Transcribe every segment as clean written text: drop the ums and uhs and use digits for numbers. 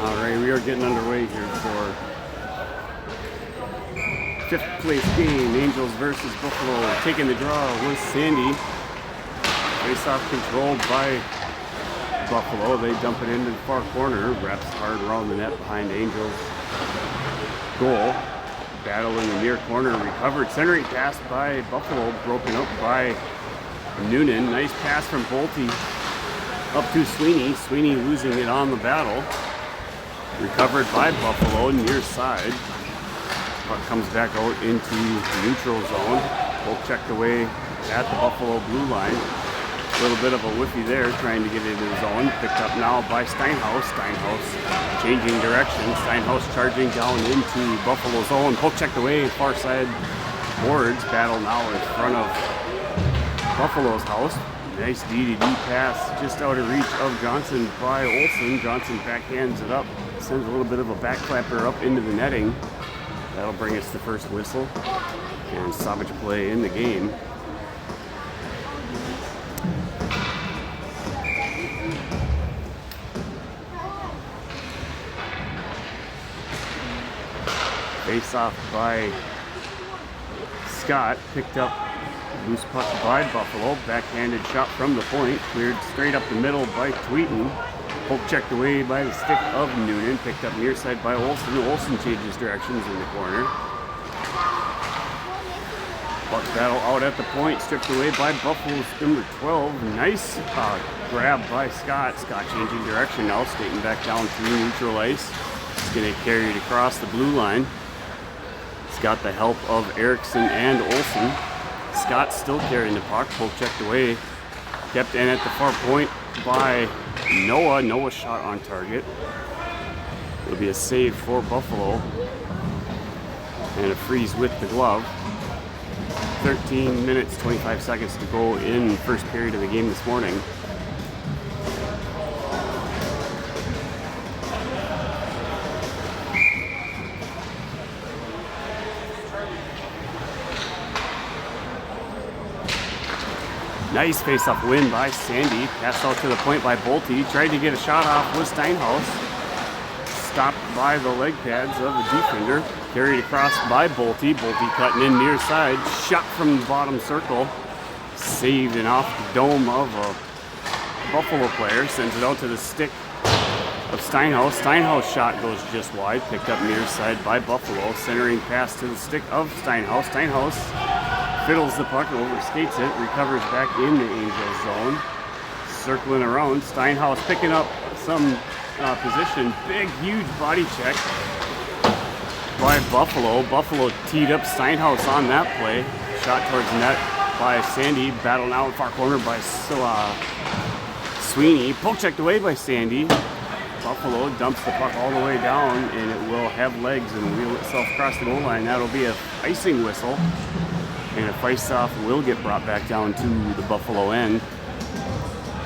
Alright, we are getting underway here for fifth place game. Angels versus Buffalo. Taking the draw was Sandy. Face-off controlled by Buffalo. They dump it into the far corner. Wraps hard around the net behind Angels. Goal. Battle in the near corner. Recovered. Centering pass by Buffalo. Broken up by Noonan. Nice pass from Bolte up to Sweeney. Sweeney losing it on the battle. Recovered by Buffalo, near side. Puck comes back out into neutral zone. Both checked away at the Buffalo blue line. A little bit of a whiffy there, trying to get into the zone. Picked up now by Steinhaus. Steinhaus changing direction. Steinhaus charging down into Buffalo zone. Poke checked away, far side boards. Battle now in front of Buffalo's house. Nice DDD pass just out of reach of Johnson by Olsen. Johnson backhands it up. Sends a little bit of a back clapper up into the netting. That'll bring us the first whistle. And stoppage play in the game. Face off by Scott. Picked up loose puck by Buffalo. Backhanded shot from the point. Cleared straight up the middle by Tweeten. Poke checked away by the stick of Noonan. Picked up near side by Olsen. Olsen changes directions in the corner. Puck battle out at the point. Stripped away by Buffalo's number 12. Nice grab by Scott. Scott changing direction now. Skating back down through neutral ice. He's going to carry it across the blue line. He's got the help of Erickson and Olsen. Scott still carrying the puck. Poke checked away. Kept in at the far point by Noah. Noah shot on target. It'll be a save for Buffalo. And a freeze with the glove. 13 minutes, 25 seconds to go in the first period of the game this morning. Nice face-off win by Sandy. Passed out to the point by Bolte. Tried to get a shot off with Steinhaus. Stopped by the leg pads of the defender. Carried across by Bolte. Bolte cutting in near side. Shot from the bottom circle. Saved and off the dome of a Buffalo player. Sends it out to the stick of Steinhaus. Steinhaus shot goes just wide. Picked up near side by Buffalo. Centering pass to the stick of Steinhaus. Steinhaus fiddles the puck, overskates it, recovers back in the Angels zone. Circling around, Steinhaus picking up some position. Big, huge body check by Buffalo. Buffalo teed up Steinhaus on that play. Shot towards the net by Sandy. Battle now in far corner by Sweeney. Poke checked away by Sandy. Buffalo dumps the puck all the way down, and it will have legs and wheel itself across the goal line. That'll be an icing whistle. And a face-off will get brought back down to the Buffalo end.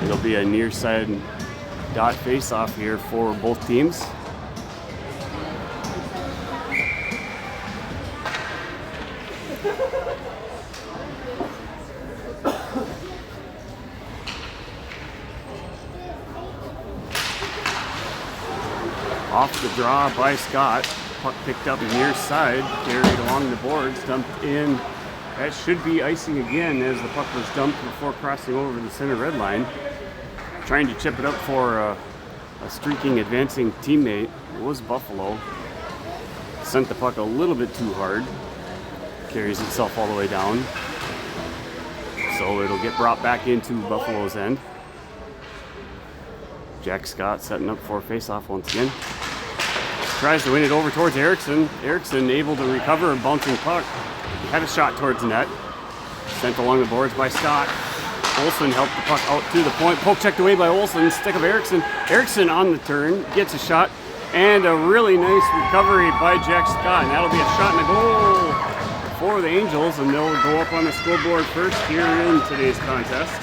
It'll be a near side dot face-off here for both teams. Off the draw by Scott. Puck picked up near side, carried along the boards, dumped in. That should be icing again as the puck was dumped before crossing over the center red line. Trying to chip it up for a streaking, advancing teammate. It was Buffalo. Sent the puck a little bit too hard. Carries itself all the way down. So it'll get brought back into Buffalo's end. Jack Scott setting up for a face-off once again. Tries to win it over towards Erickson. Erickson able to recover a bouncing puck. Had a shot towards the net. Sent along the boards by Scott. Olsen helped the puck out to the point. Poke checked away by Olsen. Stick of Erickson. Erickson on the turn. Gets a shot. And a really nice recovery by Jack Scott. And that'll be a shot and a goal for the Angels. And they'll go up on the scoreboard first here in today's contest.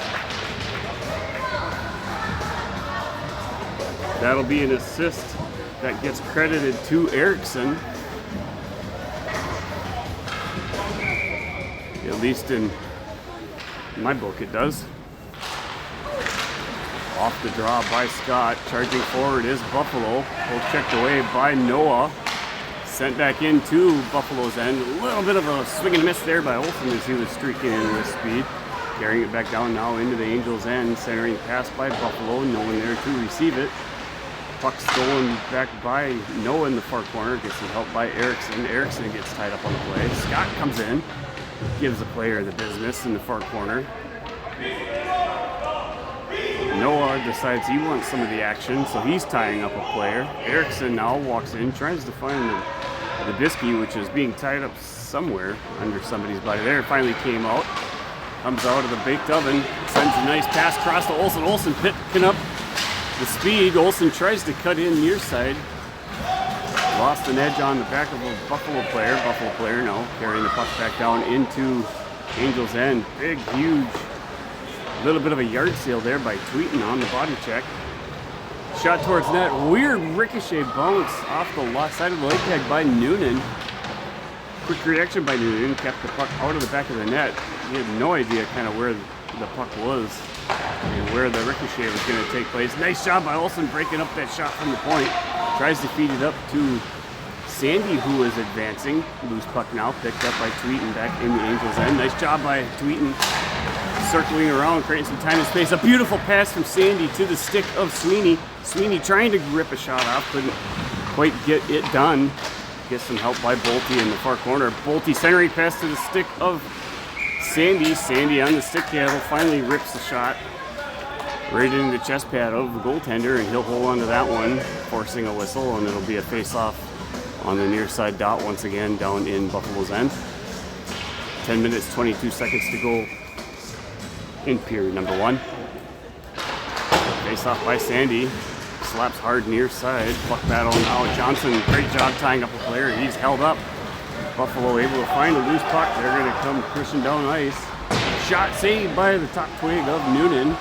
That'll be an assist that gets credited to Erickson. At least in my book it does. Off the draw by Scott. Charging forward is Buffalo. Both checked away by Noah. Sent back into Buffalo's end. A little bit of a swing and miss there by Olsen as he was streaking in with speed. Carrying it back down now into the Angels' end. Centering pass by Buffalo. No one there to receive it. Puck stolen back by Noah in the far corner. Gets some help by Erickson. Erickson gets tied up on the play. Scott comes in. Gives the player the business in the far corner. Noah decides he wants some of the action, so he's tying up a player. Erickson now walks in, tries to find the biscuit, which is being tied up somewhere under somebody's body. There, it finally came out. Comes out of the baked oven, sends a nice pass across to Olsen. Olsen picking up the speed. Olsen tries to cut in near side. Lost an edge on the back of a Buffalo player. Buffalo player now carrying the puck back down into Angels' end. Big, huge, little bit of a yard sale there by Tweeten on the body check. Shot towards net. Weird ricochet bounce off the left side of the leg tag by Noonan. Quick reaction by Noonan. Kept the puck out of the back of the net. He had no idea kind of where the puck was and where the ricochet was going to take place. Nice job by Olsen breaking up that shot from the point. Tries to feed it up to Sandy, who is advancing. Loose puck now picked up by Tweeten back in the Angels' end. Nice job by Tweeten. Circling around, creating some time and space. A beautiful pass from Sandy to the stick of Sweeney. Sweeney trying to rip a shot off, couldn't quite get it done. Gets some help by Bolte in the far corner. Bolte centering pass to the stick of Sandy. Sandy on the stick handle finally rips the shot right into the chest pad of the goaltender, and he'll hold on to that one, forcing a whistle, and it'll be a face-off on the near side dot once again down in Buffalo's end. 10 minutes, 22 seconds to go in period number 1. Face-off by Sandy. Slaps hard near side. Puck battle now. Johnson, great job tying up a player. He's held up. Buffalo able to find a loose puck. They're going to come pushing down ice. Shot saved by the top twig of Noonan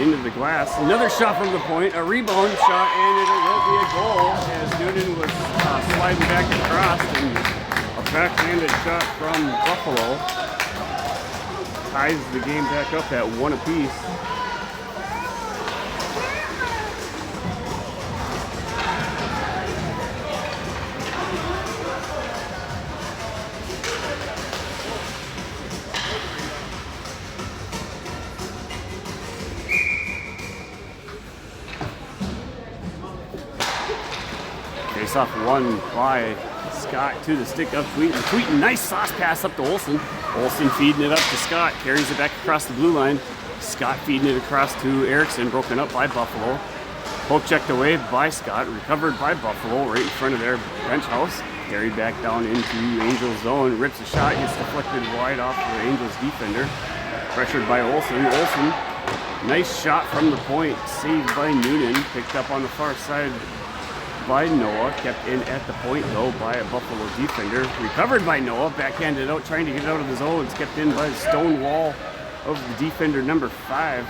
into the glass. Another shot from the point. A rebound shot, and it will be a goal as Noonan was sliding back across, and a backhanded shot from Buffalo ties the game back up at 1 apiece. Face-off won by Scott to the stick of Tweeten. Tweeten, nice sauce pass up to Olsen. Olsen feeding it up to Scott, carries it back across the blue line. Scott feeding it across to Erickson, broken up by Buffalo. Poke checked away by Scott, recovered by Buffalo right in front of their bench house. Carried back down into Angels zone, rips a shot, gets deflected wide off the Angels defender. Pressured by Olsen. Olsen, nice shot from the point, saved by Noonan, picked up on the far side by Noah, kept in at the point though by a Buffalo defender. Recovered by Noah, backhanded out, trying to get it out of the zone. It's kept in by the stone wall of the defender number 5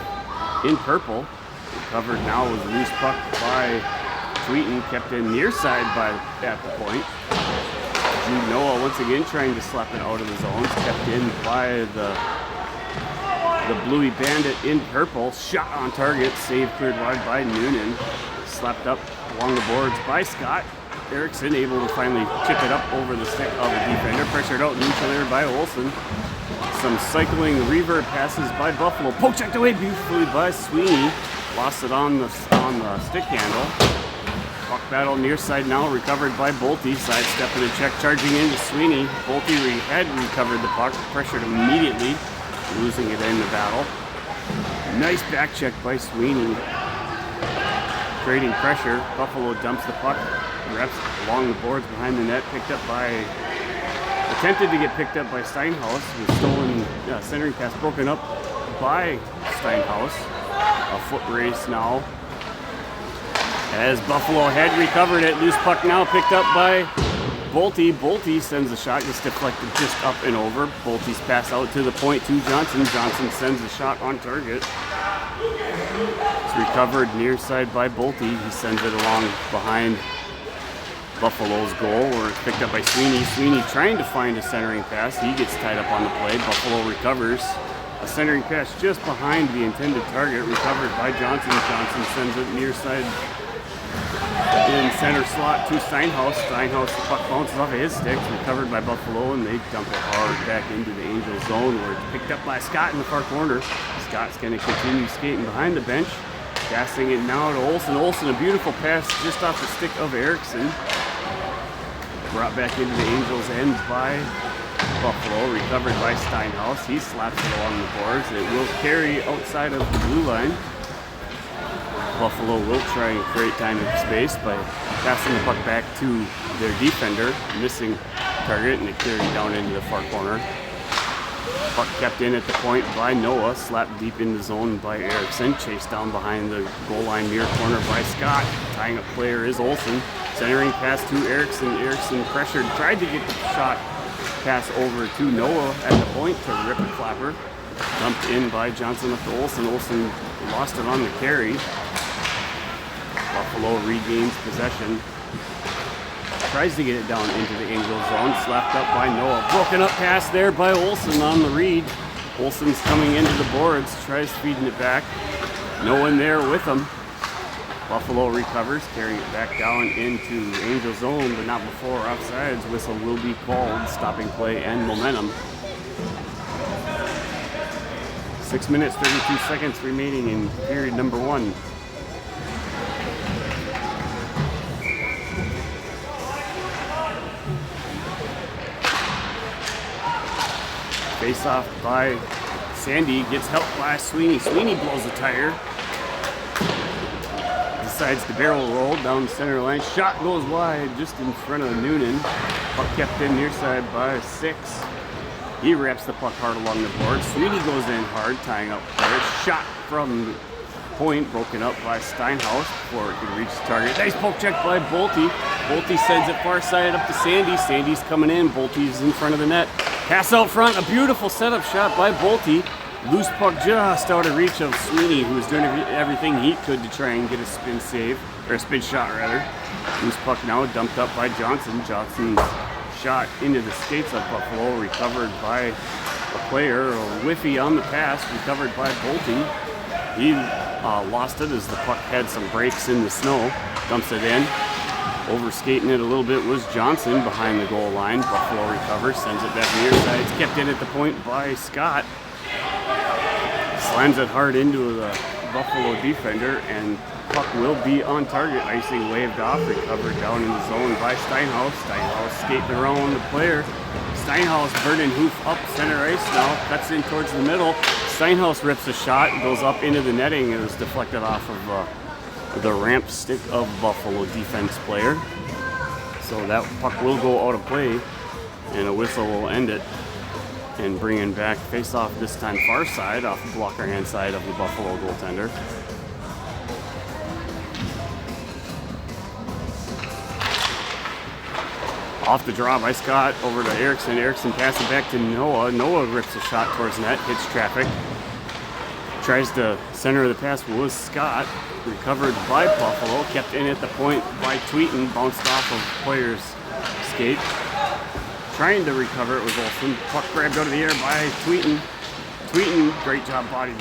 in purple. Recovered now with a loose puck by Tweeten, kept in near side by at the point. Jude Noah once again trying to slap it out of the zone. It's kept in by the Bluey Bandit in purple. Shot on target, save cleared wide by Noonan. Slapped up along the boards by Scott. Erickson able to finally chip it up over the stick of the defender. Pressured out neutral there by Olsen. Some cycling reverb passes by Buffalo. Poke checked away beautifully by Sweeney. Lost it on the stick handle. Puck battle near side now, recovered by Bolte. Sidestepping a check, charging into Sweeney. Bolte had recovered the puck, pressured immediately, losing it in the battle. Nice back check by Sweeney. Creating pressure. Buffalo dumps the puck. Reps along the boards behind the net. Attempted to get picked up by Steinhaus. Was stolen centering pass broken up by Steinhaus. A foot race now. As Buffalo had recovered it. Loose puck now picked up by Bolte. Bolte sends a shot. Gets deflected just up and over. Bolte's pass out to the point to Johnson. Johnson sends a shot on target. It's recovered near side by Bolte. He sends it along behind Buffalo's goal, where it's picked up by Sweeney. Sweeney trying to find a centering pass. He gets tied up on the play. Buffalo recovers. A centering pass just behind the intended target, recovered by Johnson. Johnson sends it near side in center slot to Steinhaus. Steinhaus, the puck bounces off of his sticks, recovered by Buffalo, and they dump it hard back into the Angel zone, where it's picked up by Scott in the far corner. Scott's going to continue skating behind the bench, passing it now to Olsen. Olsen, a beautiful pass just off the stick of Erickson. Brought back into the Angels' end by Buffalo, recovered by Steinhaus. He slaps it along the boards. It will carry outside of the blue line. Buffalo will try and create time and space by passing the puck back to their defender, missing target, and it carried down into the far corner. Puck kept in at the point by Noah, slapped deep in the zone by Erickson, chased down behind the goal line near corner by Scott. Tying up player is Olsen. Centering pass to Erickson. Erickson pressured, tried to get the shot pass over to Noah at the point to rip a flapper. Dumped in by Johnson up to Olsen. Olsen lost it on the carry. Buffalo regains possession. Tries to get it down into the Angel zone. Slapped up by Noah. Broken up pass there by Olsen on the read. Olsen's coming into the boards. Tries feeding it back. No one there with him. Buffalo recovers, carrying it back down into Angel zone, but not before offsides. Whistle will be called, stopping play and momentum. 6 minutes, 32 seconds remaining in period number 1. Face off by Sandy, gets helped by Sweeney. Sweeney blows a tire. Decides to barrel roll down the center line. Shot goes wide just in front of Noonan. Puck kept in near side by 6. He wraps the puck hard along the board. Sweeney goes in hard, tying up player. Shot from point, broken up by Steinhaus before it could reach the target. Nice poke check by Bolte. Bolte sends it far side up to Sandy. Sandy's coming in. Bolte's in front of the net. Pass out front. A beautiful setup shot by Bolte. Loose puck just out of reach of Sweeney, who was doing everything he could to try and get a spin save, or a spin shot rather. Loose puck now dumped up by Johnson. Johnson's shot into the skates of Buffalo, recovered by a player. A whiffy on the pass, recovered by Bolte. He lost it as the puck had some breaks in the snow. Dumps it in. Overskating it a little bit was Johnson behind the goal line. Buffalo recovers, sends it back near side. It's kept in at the point by Scott. Slams it hard into the Buffalo defender, and puck will be on target. Icing waved off, recovered down in the zone by Steinhaus. Steinhaus skating around the player. Steinhaus burning hoof up center ice now, cuts in towards the middle. Steinhaus rips a shot, goes up into the netting, and is deflected off of the ramp stick of Buffalo defense player. So that puck will go out of play, and a whistle will end it. And bringing back face-off this time far side, off the blocker hand side of the Buffalo goaltender. Off the draw by Scott, over to Erickson. Erickson passes back to Noah. Noah rips a shot towards net, hits traffic. Tries to center the pass was Scott. Recovered by Buffalo, kept in at the point by Tweeten, bounced off of player's skate. Trying to recover it was Olsen. Puck grabbed out of the air by Tweeten. Tweeten, great job body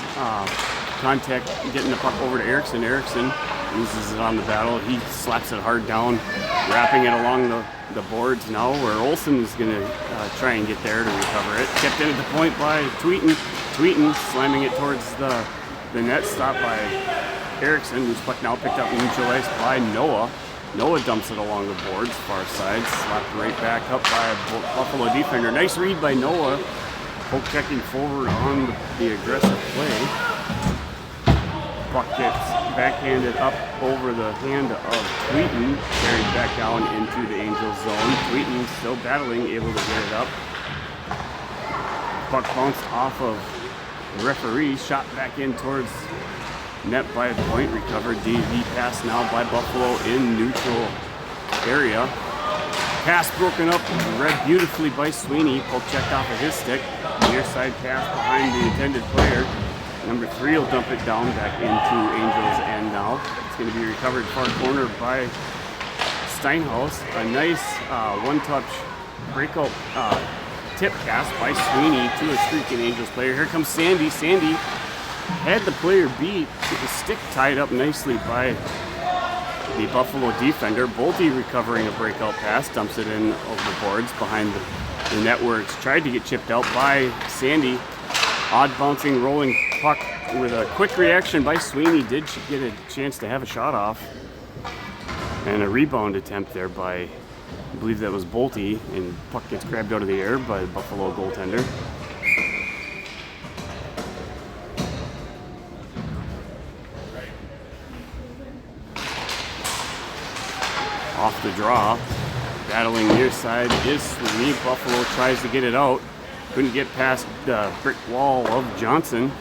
contact, getting the puck over to Erickson. Erickson loses it on the battle. He slaps it hard down, wrapping it along the boards now, where Olsen is going to try and get there to recover it. Kept in at the point by Tweeten. Tweeten slamming it towards the net, stopped by Erickson, whose puck now picked up neutralized by Noah. Noah dumps it along the boards, far side, slapped right back up by a Buffalo defender. Nice read by Noah, poke checking forward on the aggressive play. Puck gets backhanded up over the hand of Tweeten, carried back down into the Angels zone. Tweeten still battling, able to get it up. Puck bounced off of the referee, shot back in towards net by a point, recovered. DV pass now by Buffalo in neutral area. Pass broken up, read beautifully by Sweeney. Poke checked off of his stick. Near side pass behind the intended player. Number 3 will dump it down back into Angels end now. It's going to be recovered far corner by Steinhaus. A nice one-touch breakout tip pass by Sweeney to a streaking Angels player. Here comes Sandy. Sandy had the player beat. The stick tied up nicely by the Buffalo defender. Bolte recovering a breakout pass, dumps it in over the boards behind the net where it's tried to get chipped out by Sandy. Odd bouncing, rolling puck with a quick reaction by Sweeney. Did get a chance to have a shot off. And a rebound attempt there by, I believe that was Bolte, and puck gets grabbed out of the air by the Buffalo goaltender. Off the draw, battling near side is Sweeney. Buffalo tries to get it out. Couldn't get past the brick wall of Johnson.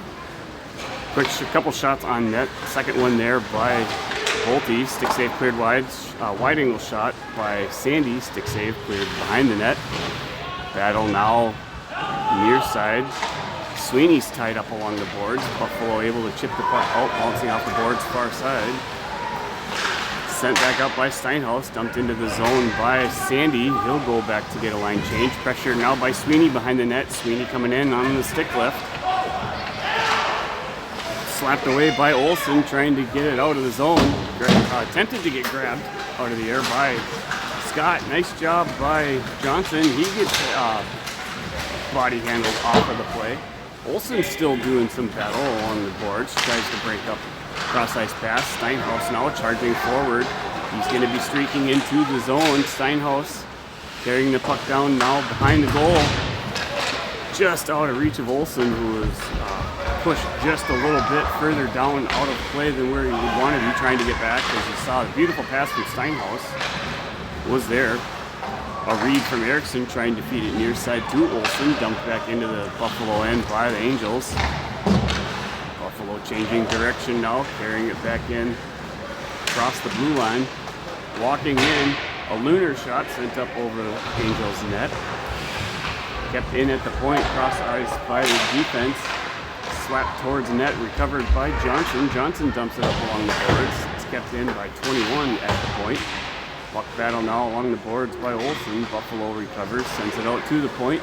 Quick couple shots on net. Second one there by Bolte. Stick save cleared wide. Wide angle shot by Sandy. Stick save cleared behind the net. Battle now near side. Sweeney's tied up along the boards. Buffalo able to chip the puck out, bouncing off the boards far side. Sent back up by Steinhaus, dumped into the zone by Sandy. He'll go back to get a line change. Pressure now by Sweeney behind the net. Sweeney coming in on the stick lift. Slapped away by Olsen, trying to get it out of the zone. Attempted to get grabbed out of the air by Scott. Nice job by Johnson. He gets body handled off of the play. Olsen's still doing some battle along the boards. Tries to break up cross-ice pass. Steinhaus now charging forward. He's going to be streaking into the zone. Steinhaus carrying the puck down now behind the goal. Just out of reach of Olsen, who was pushed just a little bit further down out of play than where he would want to be trying to get back. As you saw, the beautiful pass from Steinhaus was there. A read from Erickson trying to feed it near side to Olsen. Dumped back into the Buffalo end by the Angels. Buffalo changing direction now, carrying it back in across the blue line. Walking in, a lunar shot sent up over the Angels net. Kept in at the point, cross ice by the defense. Slapped towards net, recovered by Johnson. Johnson dumps it up along the boards. It's kept in by 21 at the point. Puck battle now along the boards by Olsen. Buffalo recovers, sends it out to the point.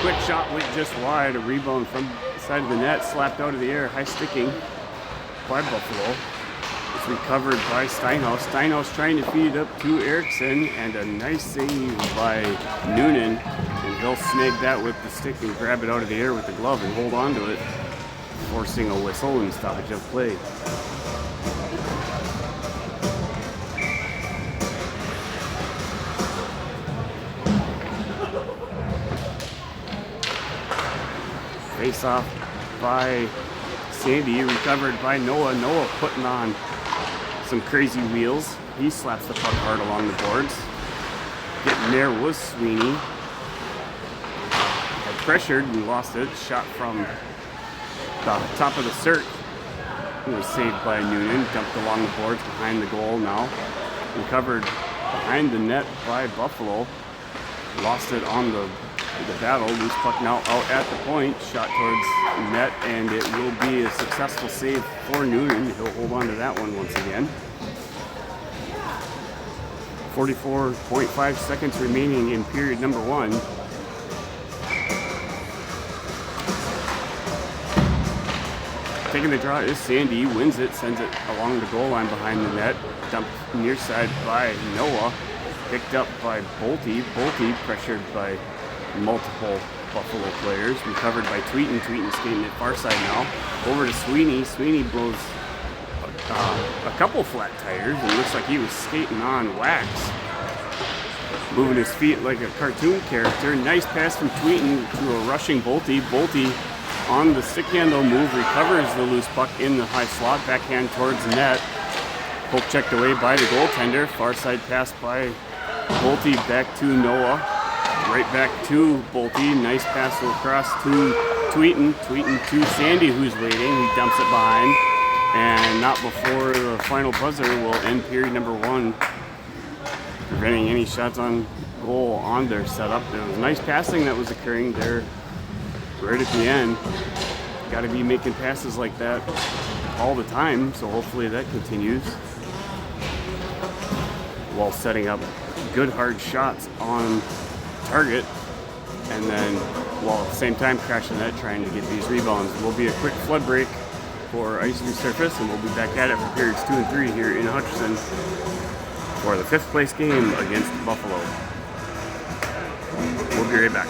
Quick shot went just wide. A rebound from the side of the net, slapped out of the air. High sticking by Buffalo. It's recovered by Steinhaus. Steinhaus trying to feed it up to Erickson, and a nice save by Noonan. And he'll snag that with the stick and grab it out of the air with the glove and hold on to it, forcing a whistle and stoppage of play. Face off by Sandy, recovered by Noah. Noah putting on some crazy wheels. He slaps the puck hard along the boards. Getting there was Sweeney. Had pressured and lost it. Shot from the top of the circ. It was saved by Noonan. Dumped along the boards behind the goal now. Recovered behind the net by Buffalo. Lost it on the battle. Loose puck now out at the point. Shot towards net, and it will be a successful save for Noonan. He'll hold on to that one once again. 44.5 seconds remaining in period number one. Taking the draw is Sandy. Wins it, sends it along the goal line behind the net. Dumped near side by Noah. Picked up by Bolte. Bolte pressured by multiple Buffalo players. Recovered by Tweeten. Tweeten skating at far side now. Over to Sweeney. Sweeney blows a couple flat tires. It looks like he was skating on wax. Moving his feet like a cartoon character. Nice pass from Tweeten to a rushing Bolte. Bolte on the stick handle move, recovers the loose puck in the high slot. Backhand towards the net. Poke checked away by the goaltender. Far side pass by Bolte back to Noah. Right back to Bolte. Nice pass across to Tweeten. Tweeten to Sandy, who's waiting. He dumps it behind. And not before the final buzzer will end period number one, preventing any shots on goal on their setup. There was nice passing that was occurring there right at the end. Got to be making passes like that all the time, so hopefully that continues, while setting up good hard shots on target. and then while at the same time crashing that, trying to get these rebounds. Will be a quick flood break for ice resurface, and we'll be back at it for periods 2 and 3 here in Hutchinson for the 5th place game against Buffalo. We'll be right back.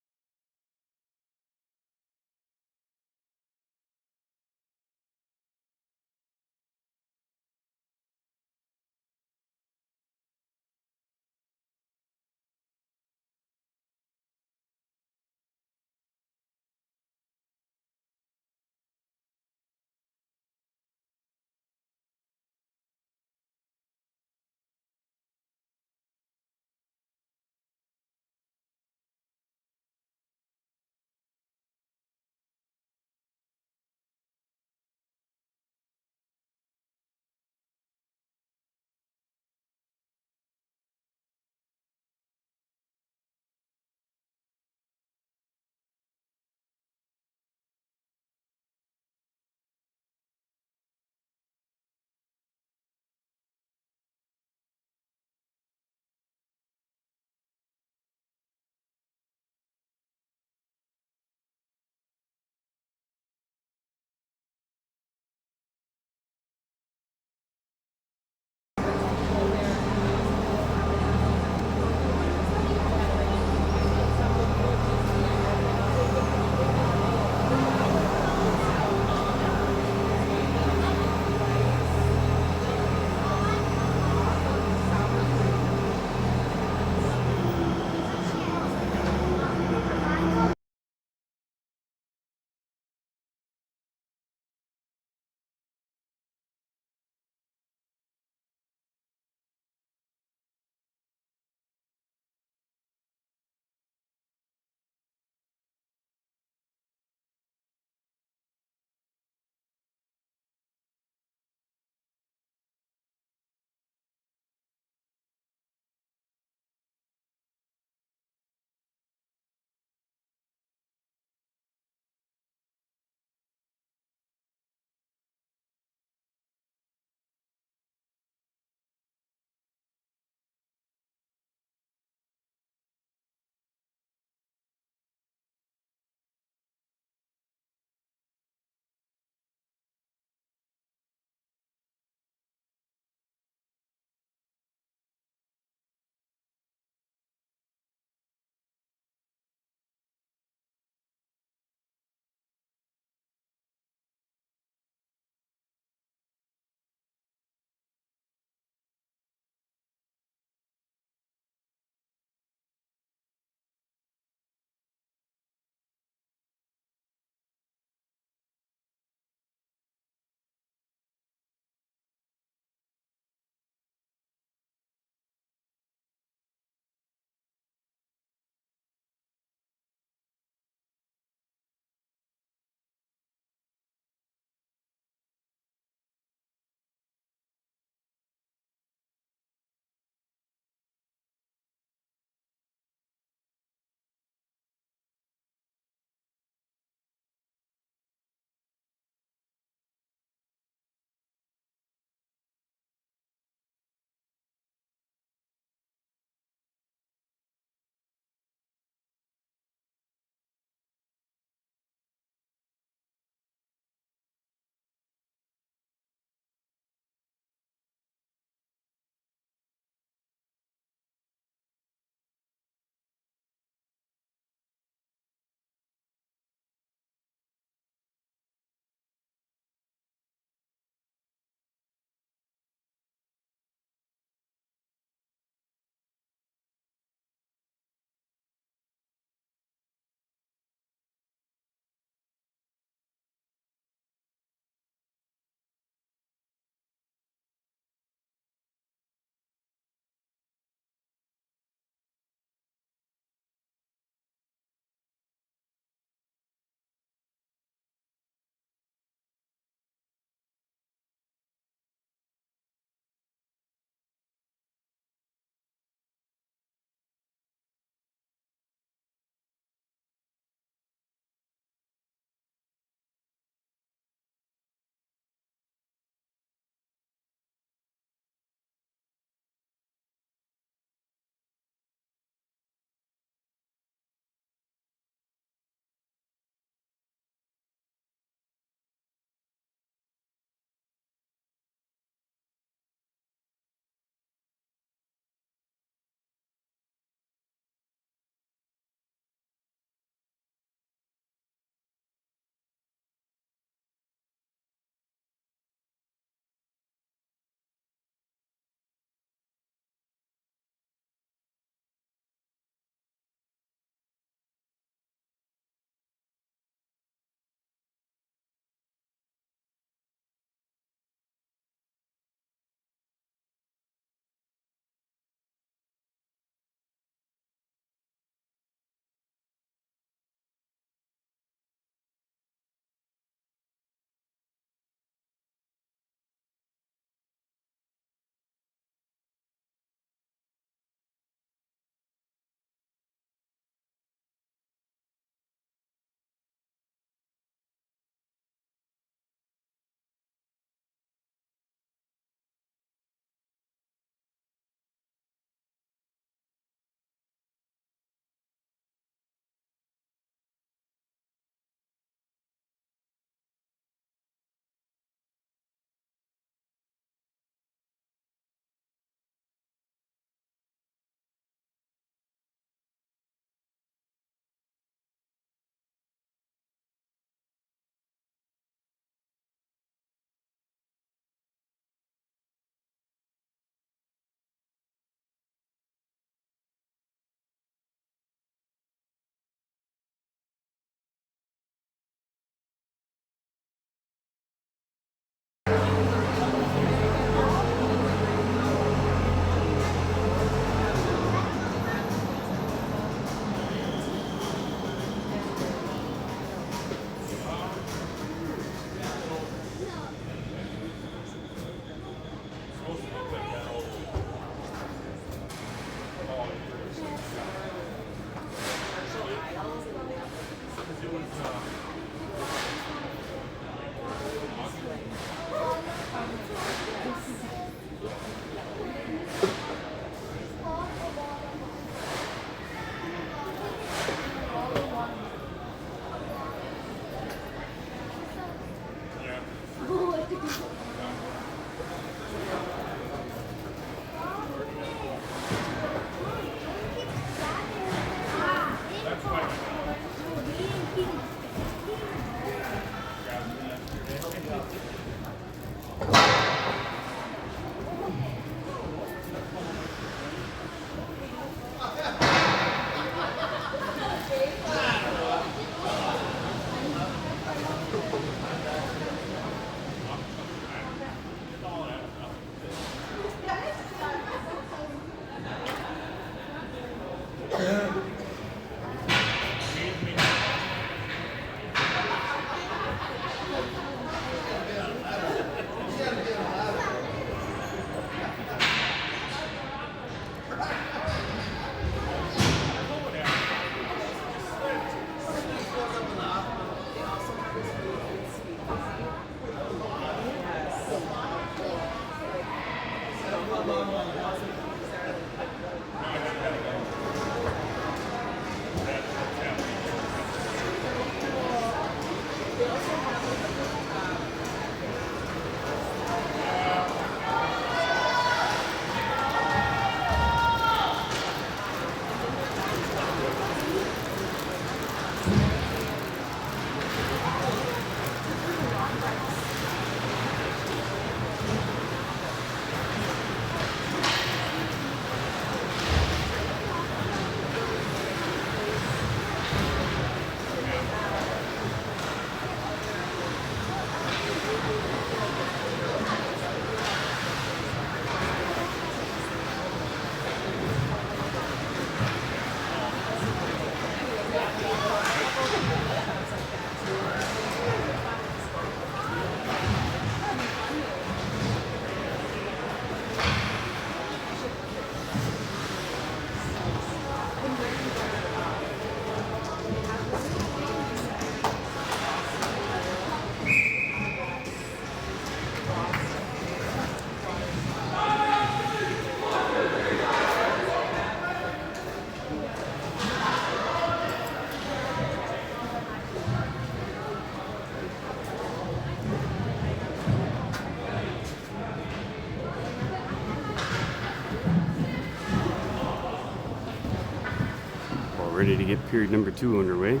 ready to get period number 2 underway.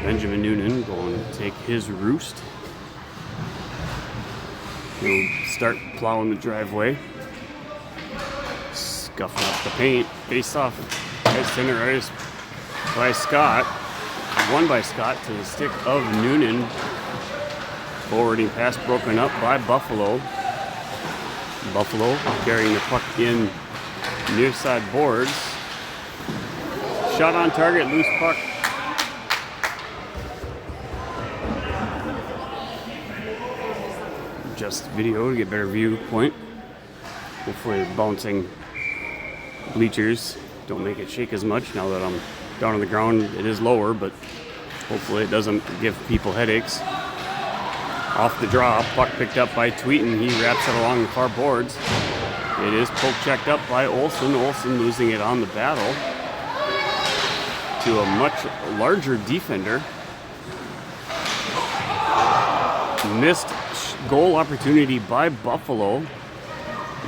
Benjamin Noonan going to take his roost. He'll start plowing the driveway. Scuffing up the paint. Face off head center ice by Scott. Won by Scott to the stick of Noonan. Forwarding pass broken up by Buffalo. Buffalo carrying the puck in near side boards. Shot on target, loose puck. Just video to get better viewpoint. Hopefully the bouncing bleachers don't make it shake as much. Now that I'm down on the ground, it is lower, but hopefully it doesn't give people headaches. Off the draw, puck picked up by Tweeten. He wraps it along the far boards. It is poke checked up by Olsen. Olsen losing it on the battle to a much larger defender. Missed goal opportunity by Buffalo.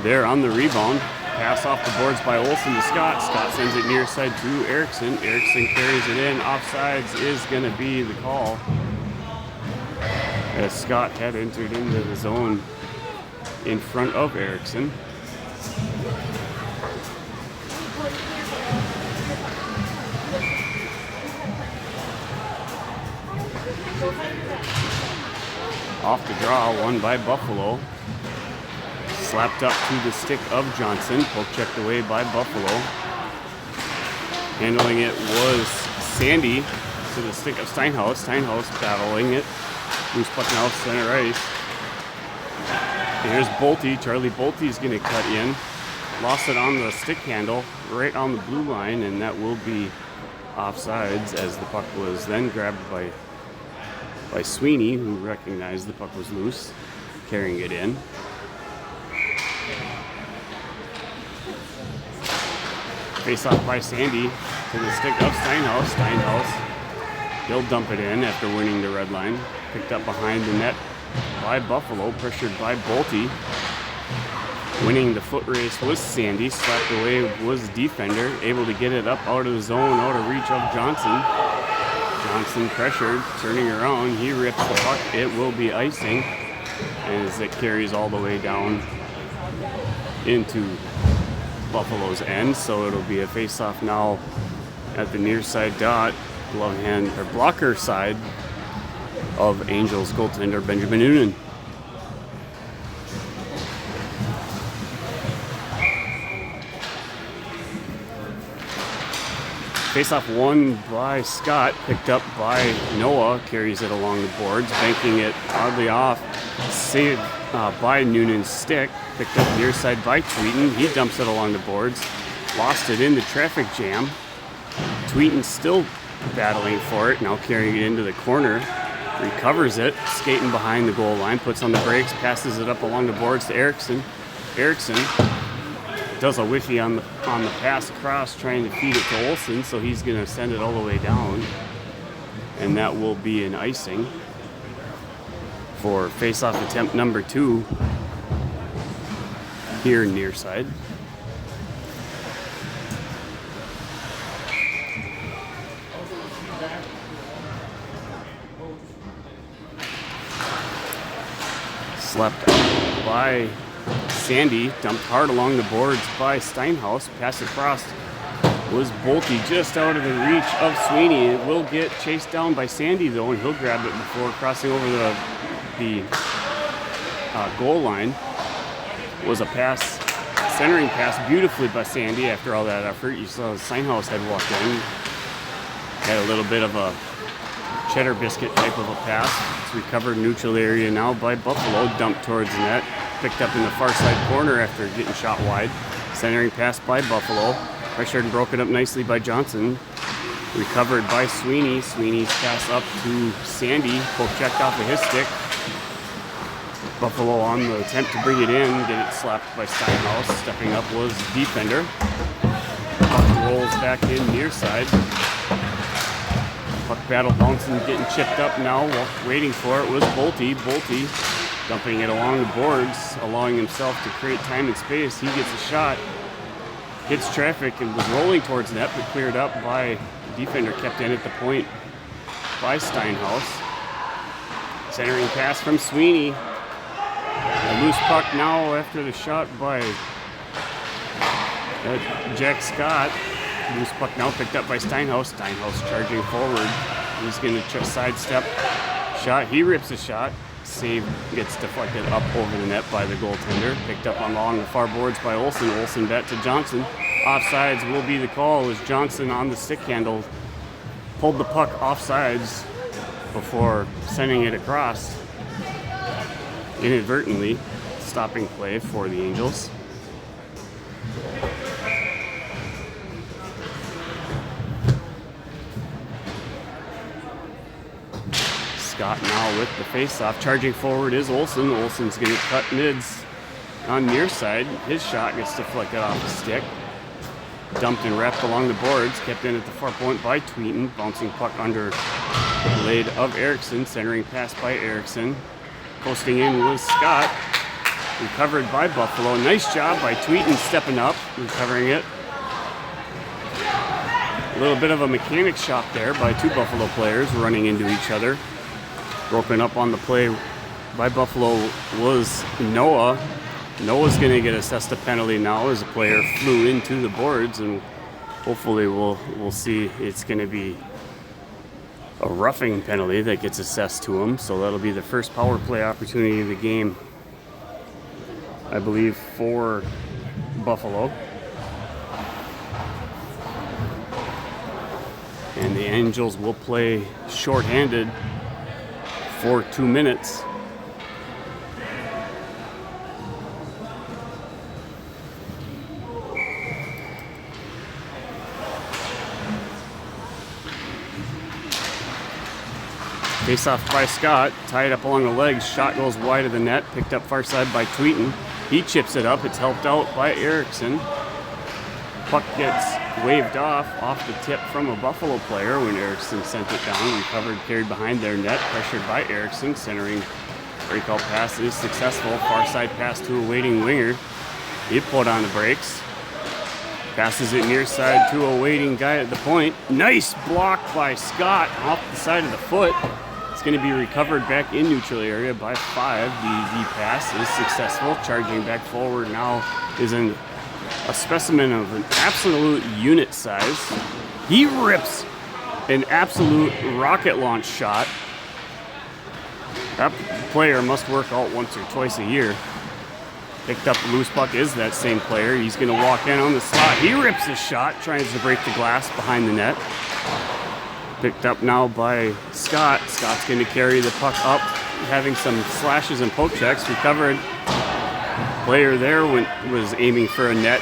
There on the rebound. Pass off the boards by Olsen to Scott. Scott sends it near side to Erickson. Erickson carries it in. Offsides is going to be the call, as Scott had entered into the zone in front of Erickson. Off the draw, won by Buffalo. Slapped up to the stick of Johnson. Poke checked away by Buffalo. Handling it was Sandy to the stick of Steinhaus. Steinhaus battling it. Loose puck now center ice. Here's Bolte. Charlie Bolte is going to cut in. Lost it on the stick handle right on the blue line, and that will be offsides, as the puck was then grabbed by Sweeney, who recognized the puck was loose, carrying it in. Face off by Sandy to the stick of Steinhaus. Steinhaus, he'll dump it in after winning the red line. Picked up behind the net by Buffalo, pressured by Bolte. Winning the foot race was Sandy. Slapped away was defender, able to get it up out of the zone, out of reach of Johnson. Johnson pressured, turning around, he rips the puck. It will be icing as it carries all the way down into Buffalo's end. So it'll be a face-off now at the near side dot, glove hand or blocker side of Angels goaltender Benjamin Noonan. Face-off won by Scott, picked up by Noah, carries it along the boards, banking it oddly off, saved by Noonan's stick, picked up near side by Tweeten. He dumps it along the boards, lost it in the traffic jam. Tweeten still battling for it, now carrying it into the corner, recovers it, skating behind the goal line, puts on the brakes, passes it up along the boards to Erickson. Erickson does a whiffy on the pass across, trying to feed it to Olsen, so he's going to send it all the way down, and that will be an icing for face-off attempt number 2 here near side. Slapped up by Sandy, dumped hard along the boards by Steinhaus. Pass across was Bolte, just out of the reach of Sweeney. It will get chased down by Sandy though, and he'll grab it before crossing over the goal line. Was a pass, centering pass beautifully by Sandy after all that effort. You saw Steinhaus had walked in. Had a little bit of a cheddar biscuit type of a pass. It's recovered neutral area now by Buffalo, dumped towards the net. Picked up in the far side corner after getting shot wide. Centering pass by Buffalo. Pressured and broken up nicely by Johnson. Recovered by Sweeney. Sweeney's pass up to Sandy. Poke checked off of his stick. Buffalo on the attempt to bring it in. Get it slapped by Steinhaus. Stepping up was defender. Puck rolls back in near side. Puck battle bouncing, getting chipped up now. Waiting for it was Bolte. Bolte dumping it along the boards, allowing himself to create time and space. He gets a shot, hits traffic, and was rolling towards net, but cleared up by the defender, kept in at the point by Steinhaus. Centering pass from Sweeney. A loose puck now after the shot by Jack Scott. Loose puck now picked up by Steinhaus. Steinhaus charging forward. He's going to sidestep shot. He rips a shot. Save gets deflected up over the net by the goaltender. Picked up along the far boards by Olsen. Olsen back to Johnson. Offsides will be the call as Johnson on the stick handle pulled the puck offsides before sending it across. Inadvertently stopping play for the Angels. Scott now with the faceoff. Charging forward is Olsen. Olsen's going to cut mids on near side. His shot gets deflected off the stick. Dumped and wrapped along the boards. Kept in at the far point by Tweeten. Bouncing puck under the blade of Erickson. Centering pass by Erickson. Posting in was Scott. Recovered by Buffalo. Nice job by Tweeten stepping up, recovering it. A little bit of a mechanic shop there by two Buffalo players running into each other. Broken up on the play by Buffalo was Noah. Noah's going to get assessed a penalty now as a player flew into the boards, and hopefully we'll see it's going to be a roughing penalty that gets assessed to him. So that'll be the first power play opportunity of the game, I believe, for Buffalo. And the Angels will play shorthanded for 2 minutes. Face off by Scott, tied up along the legs, shot goes wide of the net, picked up far side by Tweeten. He chips it up, it's helped out by Erickson. Puck gets waved off the tip from a Buffalo player when Erickson sent it down. Recovered, carried behind their net, pressured by Erickson. Centering breakout pass is successful. Far side pass to a waiting winger. He put on the brakes. Passes it near side to a waiting guy at the point. Nice block by Scott off the side of the foot. It's going to be recovered back in neutral area by 5. The pass is successful. Charging back forward now is a specimen of an absolute unit size. He rips an absolute rocket launch shot. That player must work out once or twice a year. Picked up the loose puck is that same player. He's going to walk in on the slot. He rips his shot, tries to break the glass behind the net. Picked up now by Scott. Scott's going to carry the puck up, having some slashes and poke checks. Recovered. Player there was aiming for a net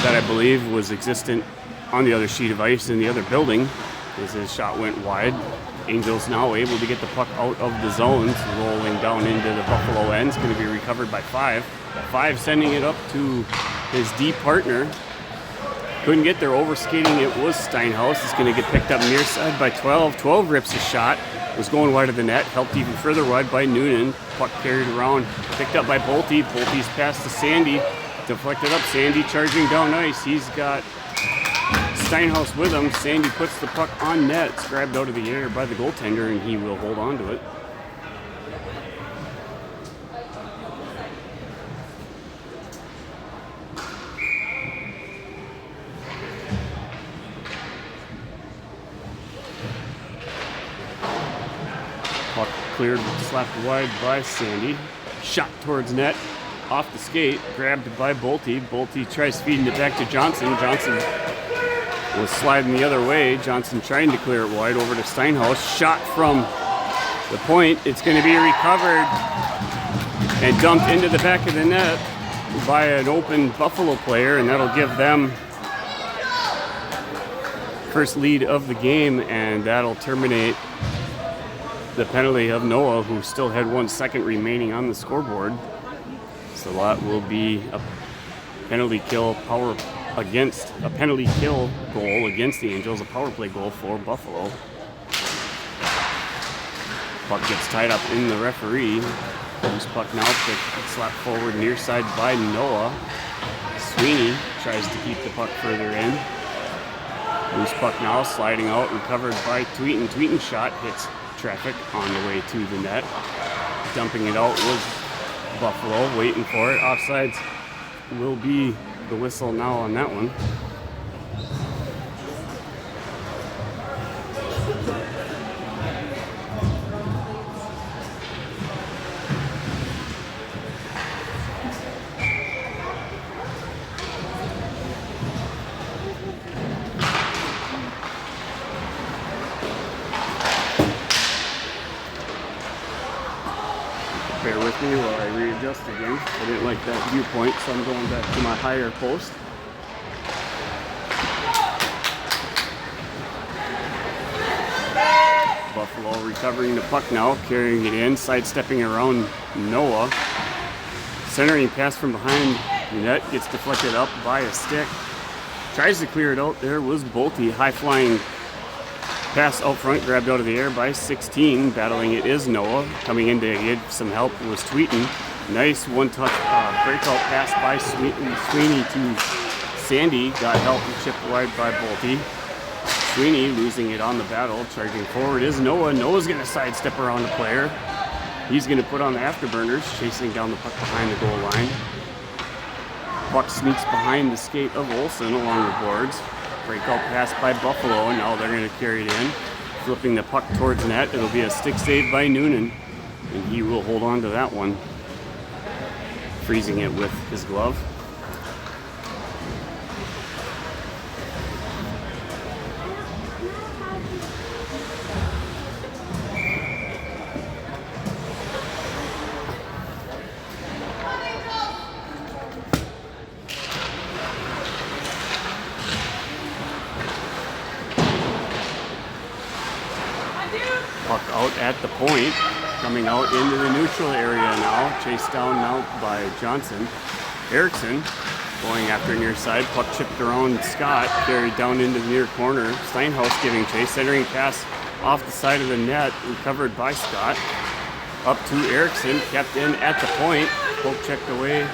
that I believe was existent on the other sheet of ice in the other building as his shot went wide. Angels now able to get the puck out of the zones, rolling down into the Buffalo end. It's going to be recovered by 5. 5 sending it up to his D partner. Couldn't get there, overskating it was Steinhaus. It's going to get picked up near side by 12. 12 rips a shot. Was going wide of the net, helped even further wide by Noonan. Puck carried around, picked up by Bolte. Bolte's pass to Sandy, deflected up. Sandy charging down ice. He's got Steinhaus with him. Sandy puts the puck on net. It's grabbed out of the air by the goaltender, and he will hold on to it. Puck cleared, slapped wide by Sandy. Shot towards net, off the skate, grabbed by Bolte. Bolte tries feeding it back to Johnson. Johnson was sliding the other way. Johnson trying to clear it wide over to Steinhaus. Shot from the point. It's going to be recovered and dumped into the back of the net by an open Buffalo player, and that'll give them first lead of the game, and that'll terminate the penalty of Noah, who still had 1 second remaining on the scoreboard. So that will be a penalty kill power against a penalty kill goal against the Angels, a power play goal for Buffalo. Puck gets tied up in the referee. Loose puck now, slapped forward near side by Noah. Sweeney tries to keep the puck further in. Loose puck now, sliding out, recovered by Tweeten. Tweeten's shot hits traffic on the way to the net. Dumping it out was Buffalo, waiting for it. Offsides will be the whistle now on that one. Bear with me while I readjust again. I didn't like that viewpoint, so I'm going back to my higher post. Buffalo recovering the puck now, carrying it in, sidestepping around Noah. Centering pass from behind the net, gets deflected up by a stick. Tries to clear it out. There was Bolte, high-flying pass out front, grabbed out of the air by 16. Battling it is Noah. Coming in to get some help was Tweeten. Nice one-touch breakout pass by Sweeney to Sandy. Got help and chipped wide by Bolte. Sweeney losing it on the battle. Charging forward is Noah. Noah's going to sidestep around the player. He's going to put on the afterburners, chasing down the puck behind the goal line. Puck sneaks behind the skate of Olsen along the boards. Breakout pass by Buffalo. Now they're going to carry it in. Flipping the puck towards net. It'll be a stick save by Noonan. And he will hold on to that one. Freezing it with his glove. Puck out at the point, coming out into the neutral area now, chased down now by Johnson. Erickson going after near side, puck chipped around Scott, carried down into the near corner. Steinhaus giving chase, centering pass off the side of the net, recovered by Scott. Up to Erickson, kept in at the point, poke checked away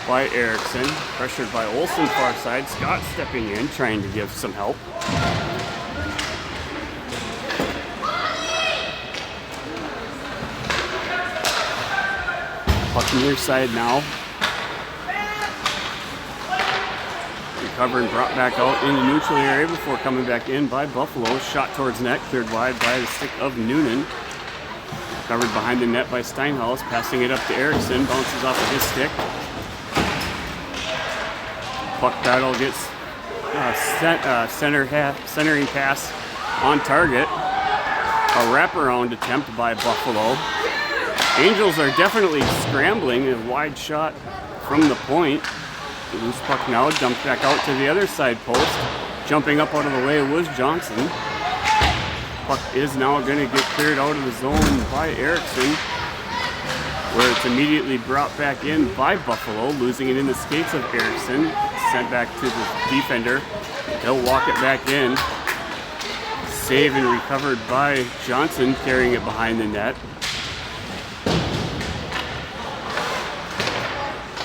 by Erickson, pressured by Olsen far side. Scott stepping in, trying to give some help. Puck near side now. Recovered and brought back out in the neutral area before coming back in by Buffalo. Shot towards net, cleared wide by the stick of Noonan. Covered behind the net by Steinhaus, passing it up to Erickson, bounces off of his stick. Puck battle gets centering pass on target. A wraparound attempt by Buffalo. Angels are definitely scrambling. A wide shot from the point. The loose puck now dumped back out to the other side post. Jumping up out of the way was Johnson. Puck is now going to get cleared out of the zone by Erickson, where it's immediately brought back in by Buffalo, losing it in the skates of Erickson. Sent back to the defender. He'll walk it back in. Saved and recovered by Johnson, carrying it behind the net.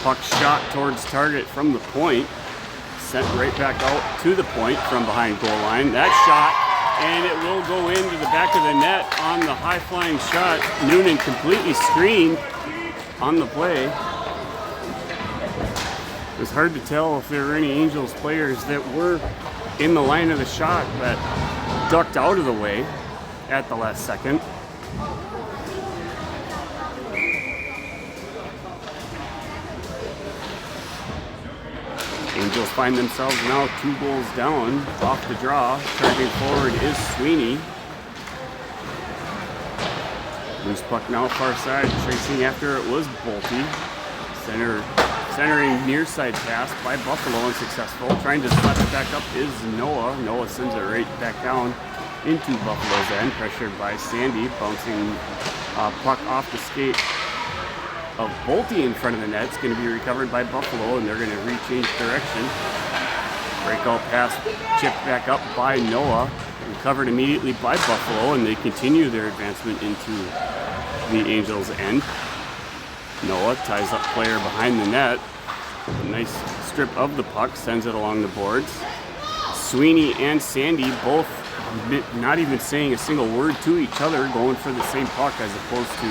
Puck shot towards target from the point. Sent right back out to the point from behind goal line. That shot, and it will go into the back of the net on the high-flying shot. Noonan completely screened on the play. It was hard to tell if there were any Angels players that were in the line of the shot but ducked out of the way at the last second. Angels find themselves now 2 goals down off the draw. Charging forward is Sweeney. Loose puck now far side. Chasing after it was Bolte. Centering near side pass by Buffalo unsuccessful. Trying to slap it back up is Noah. Noah sends it right back down into Buffalo's end. Pressured by Sandy. Bouncing puck off the skate of Bolte in front of the net. It's going to be recovered by Buffalo, and they're going to rechange direction. Breakout pass chipped back up by Noah. Recovered immediately by Buffalo, and they continue their advancement into the Angels' end. Noah ties up player behind the net. A nice strip of the puck, sends it along the boards. Sweeney and Sandy both not even saying a single word to each other, going for the same puck as opposed to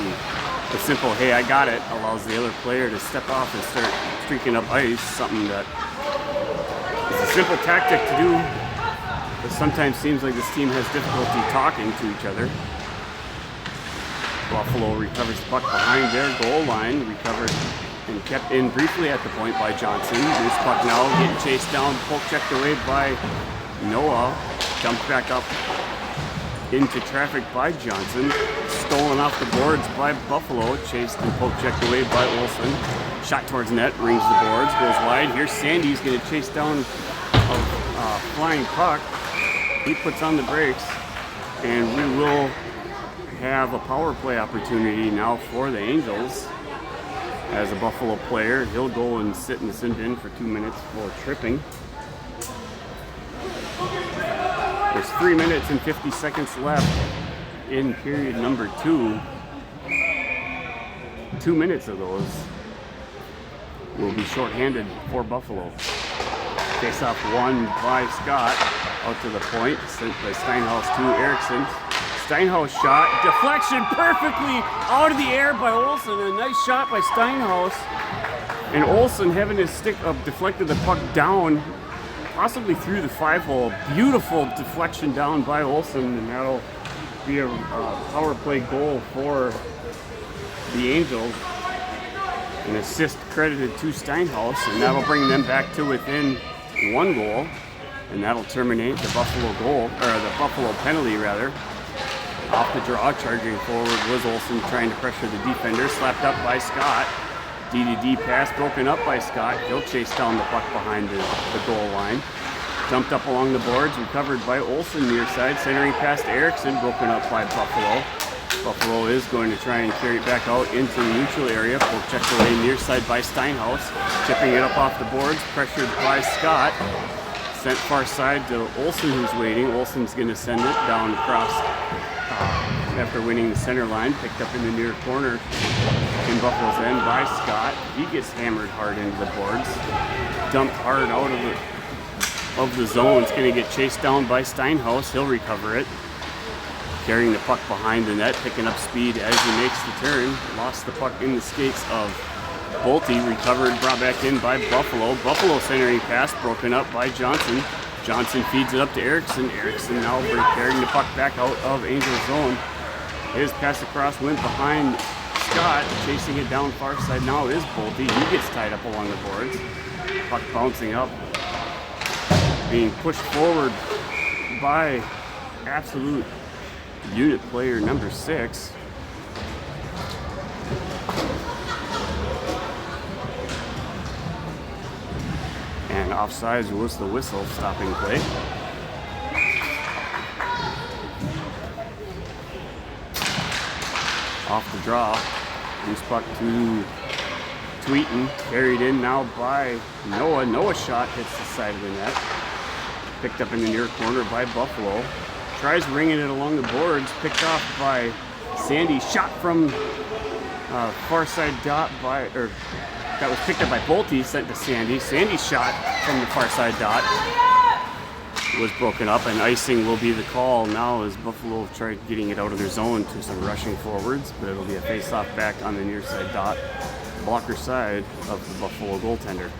the simple, hey, I got it, allows the other player to step off and start streaking up ice, something that is a simple tactic to do, but sometimes seems like this team has difficulty talking to each other. Buffalo recovers the puck behind their goal line, recovered and kept in briefly at the point by Johnson. Loose puck now getting chased down, poke checked away by Noah, dumped back up into traffic by Johnson, stolen off the boards by Buffalo, chased and poke checked away by Olsen. Shot towards net, rings the boards, goes wide. Here's Sandy's going to chase down a flying puck. He puts on the brakes, and we will have a power play opportunity now for the Angels. As a Buffalo player, he'll go and sit in the sin bin for 2 minutes for tripping. There's 3 minutes and 50 seconds left in period number 2. 2 minutes of those will be shorthanded for Buffalo. Face-off won by Scott, out to the point, sent by Steinhaus to Erickson. Steinhaus shot, deflection perfectly out of the air by Olsen. A nice shot by Steinhaus. And Olsen, having his stick up, deflected the puck down, possibly through the 5-hole. Beautiful deflection down by Olsen, and that'll be a power play goal for the Angels. An assist credited to Steinhaus, and that'll bring them back to within 1 goal. And that'll terminate the Buffalo goal, or the Buffalo penalty rather. Off the draw, charging forward was Olsen, trying to pressure the defender, slapped up by Scott. D-to-D pass broken up by Scott. He'll chase down the puck behind the goal line. Dumped up along the boards, recovered by Olsen near side, centering past Erickson, broken up by Buffalo. Buffalo is going to try and carry it back out into the neutral area. Poke checked away near side by Steinhaus, chipping it up off the boards, pressured by Scott. Sent far side to Olsen, who's waiting. Olsen's going to send it down across after winning the center line. Picked up in the near corner in Buffalo's end by Scott. He gets hammered hard into the boards. Dumped hard out of the zone. It's going to get chased down by Steinhaus. He'll recover it. Carrying the puck behind the net, picking up speed as he makes the turn. Lost the puck in the skates of Bolte, recovered, brought back in by Buffalo. Buffalo centering pass, broken up by Johnson. Johnson feeds it up to Erickson. Erickson now carrying the puck back out of Angels zone. His pass across went behind Scott, chasing it down far side now is Bolte. He gets tied up along the boards. Puck bouncing up, being pushed forward by absolute unit player number 6. And offsides was the whistle, stopping play. Off the draw, loose puck to Tweeten, carried in now by Noah. Noah's shot hits the side of the net. Picked up in the near corner by Buffalo. Tries ringing it along the boards, picked off by Sandy. Shot from far side dot by, or that was picked up by Bolte, sent to Sandy. Sandy's shot from the far side dot was broken up, and icing will be the call now as Buffalo tried getting it out of their zone to some rushing forwards, but it'll be a face-off back on the near side dot, blocker side of the Buffalo goaltender.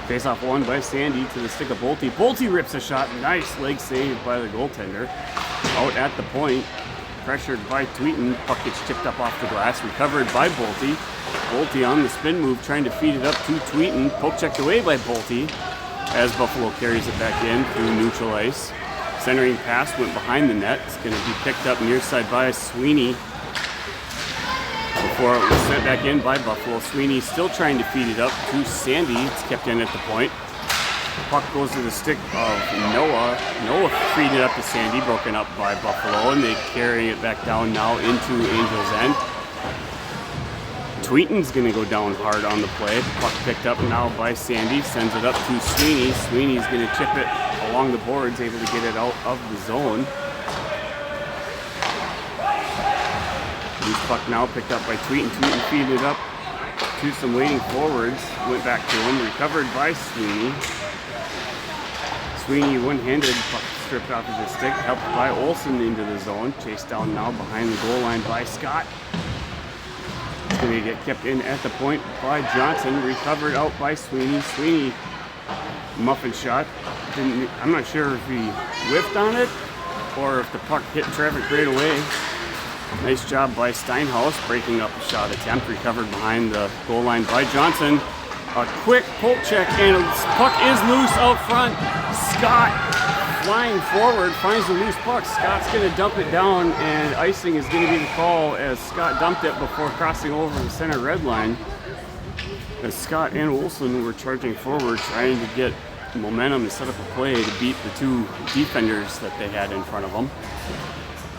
Face-off won by Sandy to the stick of Bolte. Bolte rips a shot. Nice leg save by the goaltender. Out at the point. Pressured by Tweeten. Puck gets chipped up off the glass. Recovered by Bolte. Bolte on the spin move, trying to feed it up to Tweeten. Poke checked away by Bolte as Buffalo carries it back in through neutral ice. Centering pass went behind the net. It's going to be picked up near side by Sweeney before it was sent back in by Buffalo. Sweeney still trying to feed it up to Sandy. It's kept in at the point. puck goes to the stick of Noah. Noah freed it up to Sandy, broken up by Buffalo, and they carry it back down now into Angels' end. Tweeton's going to go down hard on the play. Puck picked up now by Sandy, sends it up to Sweeney. Sweeney's going to chip it along the boards, able to get it out of the zone. Loose puck now picked up by Tweeton. Tweeton feed it up to some waiting forwards. Went back to him, recovered by Sweeney. Sweeney one-handed, puck stripped off of his stick, helped by Olsen into the zone. Chased down now behind the goal line by Scott. It's going to get kept in at the point by Johnson. Recovered out by Sweeney. Sweeney, muffin shot. I'm not sure if he whiffed on it or if the puck hit traffic right away. Nice job by Steinhaus breaking up the shot attempt. Recovered behind the goal line by Johnson. A quick poke check and the puck is loose out front. Scott flying forward finds the loose puck. Scott's going to dump it down, and icing is going to be the call as Scott dumped it before crossing over the center red line. As Scott and Olsen were charging forward, trying to get momentum to set up a play to beat the two defenders that they had in front of them.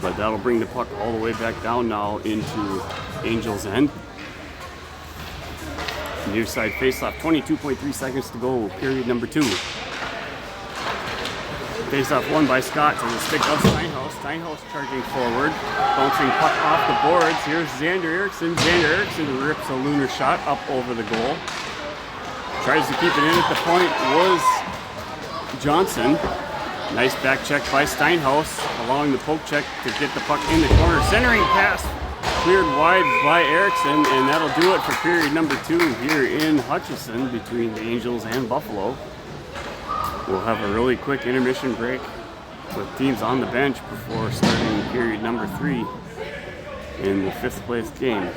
But that'll bring the puck all the way back down now into Angels' end. Near side faceoff, 22.3 seconds to go, period number 2. Faceoff won by Scott to the stick of Steinhaus. Steinhaus charging forward, bouncing puck off the boards. Here's Xander Eriksson. Xander Eriksson rips a lunar shot up over the goal. Tries to keep it in at the point was Johnson. Nice back check by Steinhaus, allowing the poke check to get the puck in the corner. Centering pass cleared wide by Eriksson, and that'll do it for period number 2 here in Hutchinson between the Angels and Buffalo. We'll have a really quick intermission break with teams on the bench before starting period number 3 in the 5th place game.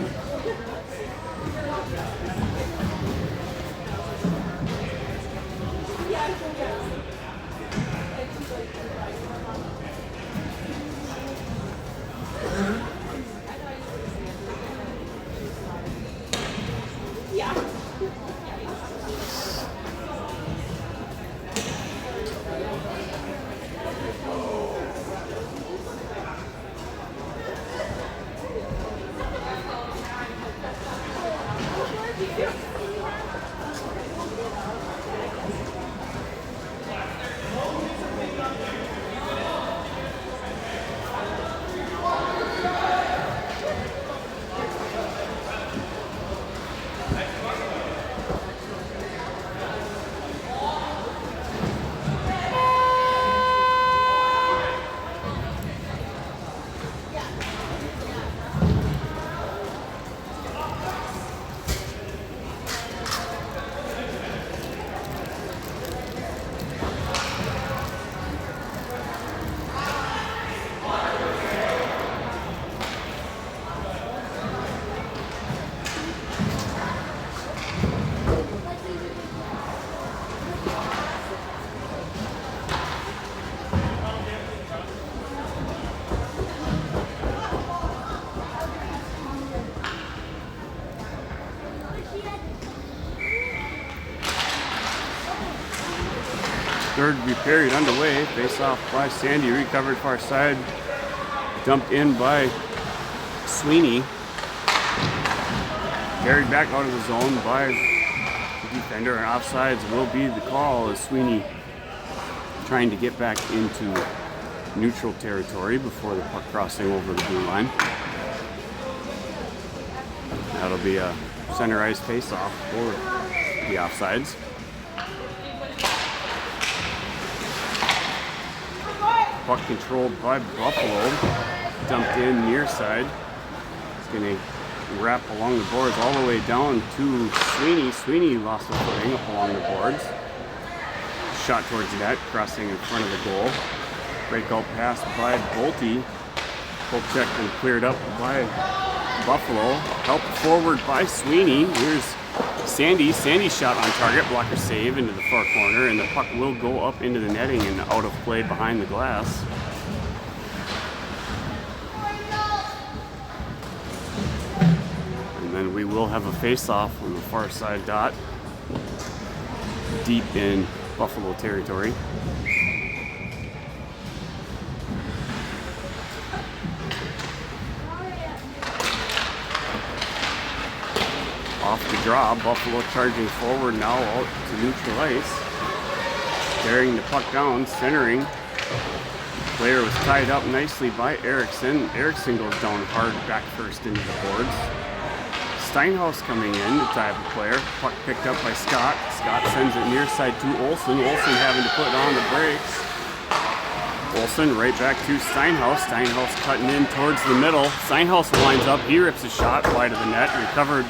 Third period underway. Face off by Sandy, recovered far side, dumped in by Sweeney. Carried back out of the zone by the defender, and offsides will be the call as Sweeney trying to get back into neutral territory before the puck crossing over the blue line. That'll be a center ice face-off for the offsides. Puck controlled by Buffalo, dumped in near side. It's going to wrap along the boards all the way down to Sweeney. Sweeney lost the footing up along the boards. Shot towards the net, crossing in front of the goal. Breakout pass by Bolte. Poke check and cleared up by Buffalo. Helped forward by Sweeney. Here's Sandy. Sandy shot on target, blocker save into the far corner, and the puck will go up into the netting and out of play behind the glass. And then we will have a face-off on the far side dot, deep in Buffalo territory. Off the draw, Buffalo charging forward now out to neutral ice. Carrying the puck down, centering. Player was tied up nicely by Erickson. Erickson goes down hard back first into the boards. Steinhaus coming in to tie up the player. Puck picked up by Scott. Scott sends it near side to Olsen. Olsen having to put on the brakes. Olsen right back to Steinhaus. Steinhaus cutting in towards the middle. Steinhaus lines up. He rips a shot wide of the net. Recovered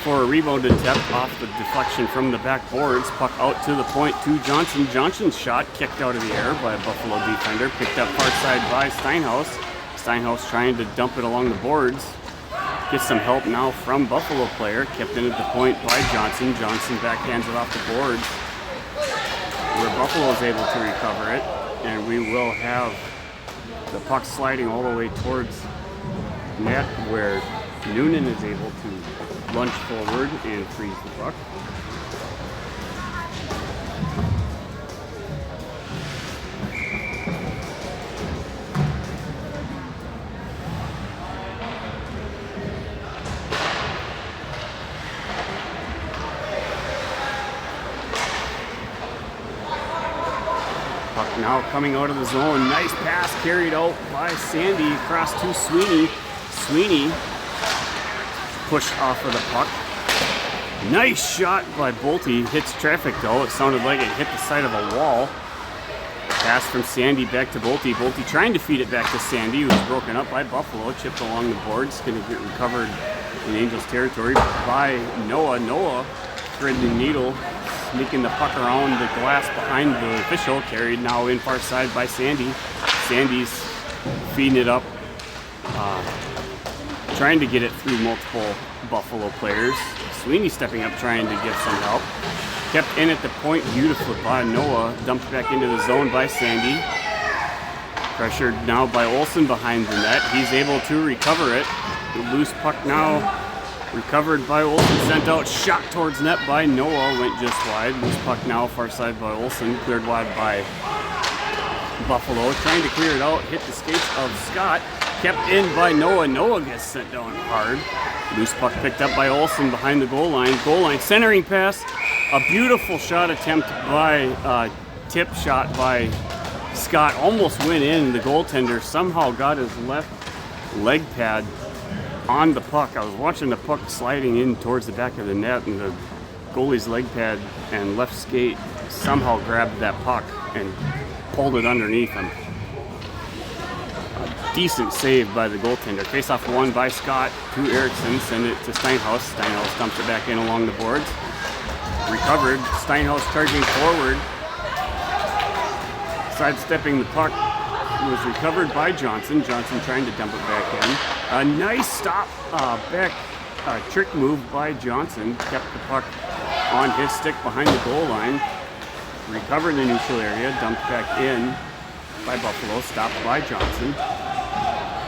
for a rebound attempt off the deflection from the back boards. Puck out to the point to Johnson. Johnson's shot kicked out of the air by a Buffalo defender. Picked up far side by Steinhaus. Steinhaus trying to dump it along the boards. Gets some help now from Buffalo player. Kept in at the point by Johnson. Johnson backhands it off the boards, where Buffalo is able to recover it. And we will have the puck sliding all the way towards net, where Noonan is able to lunge forward and freeze the puck. Puck now coming out of the zone. Nice pass carried out by Sandy across to Sweeney. Sweeney pushed off of the puck. Nice shot by Bolte. Hits traffic though. It sounded like it hit the side of a wall. Pass from Sandy back to Bolte. Bolte trying to feed it back to Sandy, who was broken up by Buffalo. Chipped along the boards. Going to get recovered in Angels territory by Noah. Noah threading the needle, sneaking the puck around the glass behind the official. Carried now in far side by Sandy. Sandy's feeding it up. Trying to get it through multiple Buffalo players. Sweeney stepping up trying to give some help. Kept in at the point beautifully by Noah. Dumped back into the zone by Sandy. Pressured now by Olsen behind the net. He's able to recover it. The loose puck now recovered by Olsen. Sent out, shot towards net by Noah. Went just wide. Loose puck now far side by Olsen. Cleared wide by Buffalo. Trying to clear it out. Hit the skates of Scott. Kept in by Noah. Noah gets sent down hard. Loose puck picked up by Olsen behind the goal line. Goal line centering pass. A beautiful shot attempt by, tip shot by Scott. Almost went in. The goaltender somehow got his left leg pad on the puck. I was watching the puck sliding in towards the back of the net, and the goalie's leg pad and left skate somehow grabbed that puck and pulled it underneath him. Decent save by the goaltender. Face-off won by Scott to Erickson. Send it to Steinhaus. Steinhaus dumps it back in along the boards. Recovered. Steinhaus charging forward. Sidestepping the puck. It was recovered by Johnson. Johnson trying to dump it back in. A nice stop back trick move by Johnson. Kept the puck on his stick behind the goal line. Recovered in the neutral area. Dumped back in by Buffalo. Stopped by Johnson.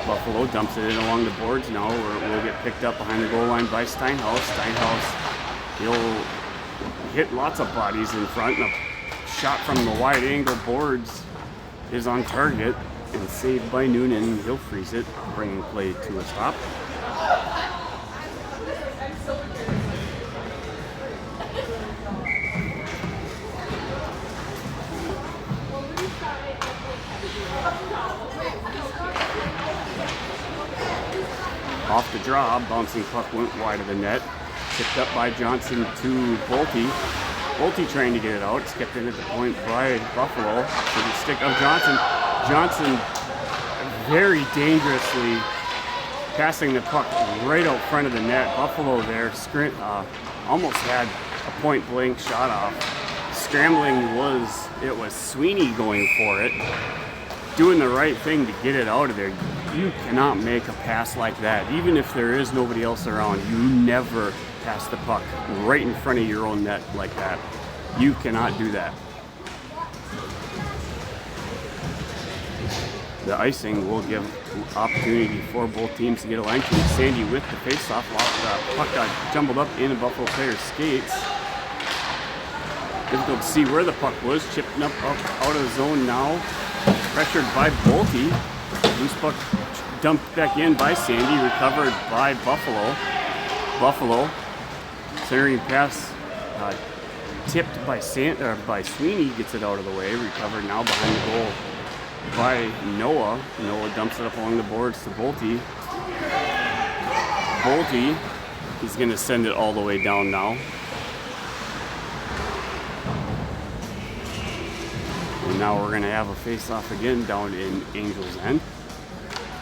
Buffalo dumps it in along the boards now, where it will get picked up behind the goal line by Steinhaus. Steinhaus, he'll hit lots of bodies in front, and a shot from the wide angle boards is on target and saved by Noonan. He'll freeze it, bringing play to a stop. Off the draw, bouncing puck went wide of the net. Tipped up by Johnson to Bolte. Bolte trying to get it out. It's kept in at the point by Buffalo. To the stick of Johnson. Johnson very dangerously passing the puck right out front of the net. Buffalo there almost had a point blank shot off. Scrambling it was Sweeney going for it. Doing the right thing to get it out of there. You cannot make a pass like that. Even if there is nobody else around, you never pass the puck right in front of your own net like that. You cannot do that. The icing will give opportunity for both teams to get a line change. Sandy with the face-off. The puck got jumbled up in a Buffalo player's skates. Difficult to see where the puck was. Chipped up out of zone now. Pressured by Bolte. Loose puck dumped back in by Sandy. Recovered by Buffalo. Buffalo. Centering pass tipped by Sweeney. Gets it out of the way. Recovered now behind the goal by Noah. Noah dumps it up along the boards to Bolte. Bolte. He's going to send it all the way down now. And now we're going to have a face-off again down in Angels' end.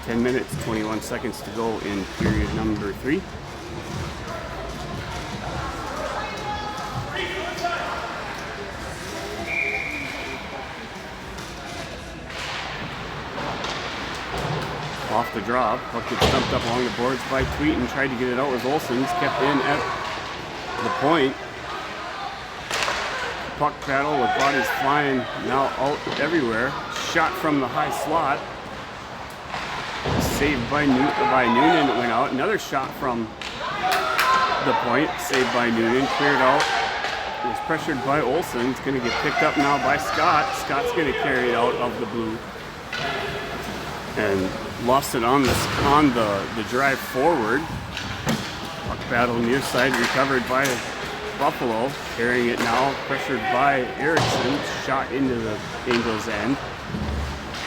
10 minutes, 21 seconds to go in period number 3. Off the draw, puck gets dumped up along the boards by Tweeten. Tried to get it out with Olsen's, kept in at the point. Puck battle with bodies flying now out everywhere. Shot from the high slot. Saved by Noonan. It went out. Another shot from the point. Saved by Noonan. Cleared out. It was pressured by Olsen. It's going to get picked up now by Scott. Scott's going to carry it out of the blue. And lost it on the drive forward. Puck battle near side. Recovered by Buffalo. Carrying it now. Pressured by Erickson. Shot into the Angels' end.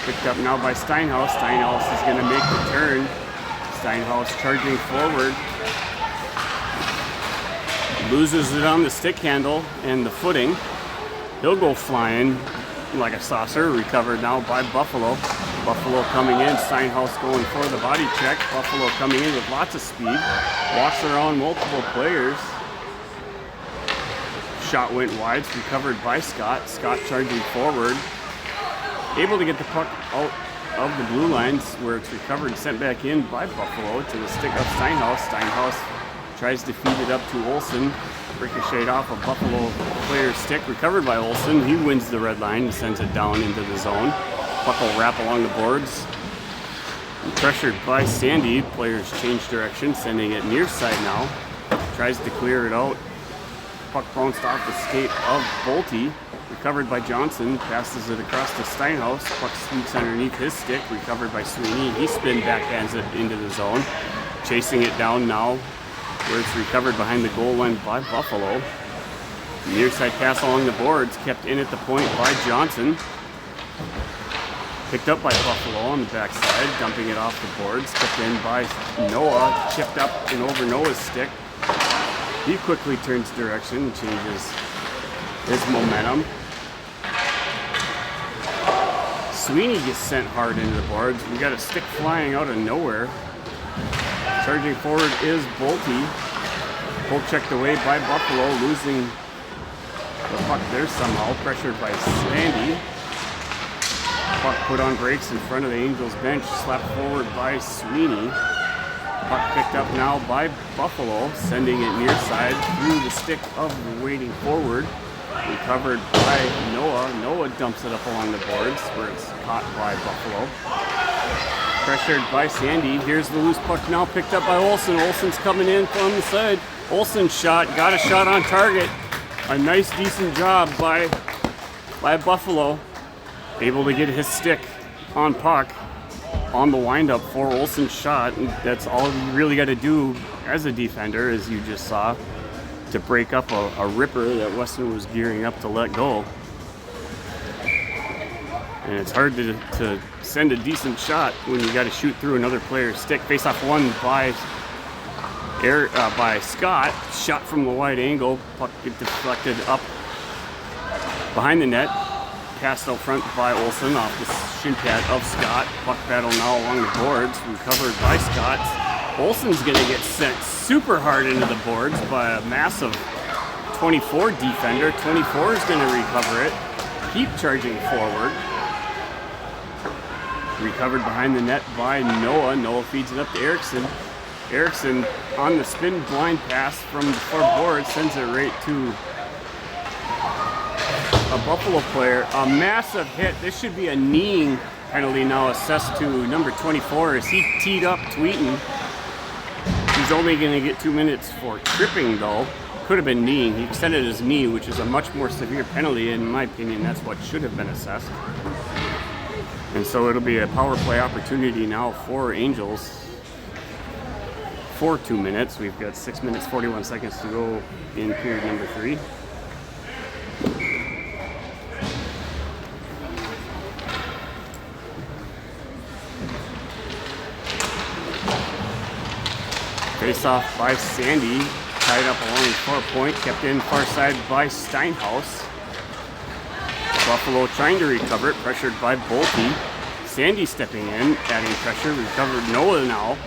Picked up now by Steinhaus. Steinhaus is going to make the turn. Steinhaus charging forward. Loses it on the stick handle and the footing. He'll go flying like a saucer. Recovered now by Buffalo. Buffalo coming in. Steinhaus going for the body check. Buffalo coming in with lots of speed. Walks around multiple players. Shot went wide. It's recovered by Scott. Scott charging forward. Able to get the puck out of the blue lines where it's recovered and sent back in by Buffalo to the stick of Steinhaus. Steinhaus tries to feed it up to Olsen. Ricocheted off a Buffalo player's stick. Recovered by Olsen. He wins the red line and sends it down into the zone. Puck will wrap along the boards. And pressured by Sandy. Players change direction, sending it near side now. Tries to clear it out. Puck bounced off the skate of Bolte. Recovered by Johnson, passes it across to Steinhaus. Puck sweeps underneath his stick, recovered by Sweeney. He spin backhands it into the zone. Chasing it down now, where it's recovered behind the goal line by Buffalo. Near side pass along the boards, kept in at the point by Johnson. Picked up by Buffalo on the backside, dumping it off the boards. Kept in by Noah, chipped up and over Noah's stick. He quickly turns direction and changes his momentum. Sweeney gets sent hard into the boards. We got a stick flying out of nowhere. Charging forward is Bolte. Pull checked away by Buffalo, losing the puck there somehow. Pressured by Sandy. Puck put on brakes in front of the Angels bench. Slapped forward by Sweeney. Puck picked up now by Buffalo, sending it near side through the stick of the waiting forward. Recovered by Noah. Noah dumps it up along the boards where it's caught by Buffalo. Pressured by Sandy. Here's the loose puck now picked up by Olsen. Olsen's coming in from the side. Olsen's shot. Got a shot on target. A nice, decent job by Buffalo. Able to get his stick on puck on the windup for Olsen's shot. And that's all you really got to do as a defender, as you just saw, to break up a ripper that Weston was gearing up to let go. And it's hard to send a decent shot when you got to shoot through another player's stick. Face off one by Scott. Shot from the wide angle. Puck get deflected up behind the net. Passed out front by Olsen off the shin pad of Scott. Puck battle now along the boards. Recovered by Scott. Olsen's going to get sent super hard into the boards by a massive 24 defender. 24 is going to recover it. Keep charging forward. Recovered behind the net by Noah. Noah feeds it up to Erickson. Erickson on the spin blind pass from the far board sends it right to a Buffalo player. A massive hit. This should be a kneeing penalty now assessed to number 24 as he teed up Tweeten. He's only going to get 2 minutes for tripping though. could have been kneeing. He extended his knee, which is a much more severe penalty. In my opinion, that's what should have been assessed. And so it'll be a power play opportunity now for Angels for 2 minutes. We've got 6 minutes, 41 seconds to go in period number 3. Face off by Sandy, tied up along the far point, kept in far side by Steinhaus. Buffalo trying to recover it, pressured by Bolte. Sandy stepping in, adding pressure, recovered Noah now,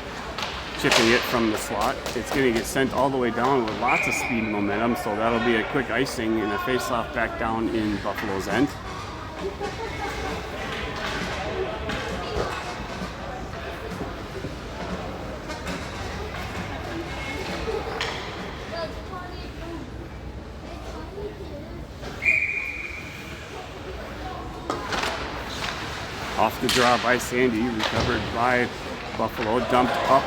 chipping it from the slot. It's going to get sent all the way down with lots of speed and momentum, so that'll be a quick icing and a face-off back down in Buffalo's end. Off the draw by Sandy, recovered by Buffalo, dumped up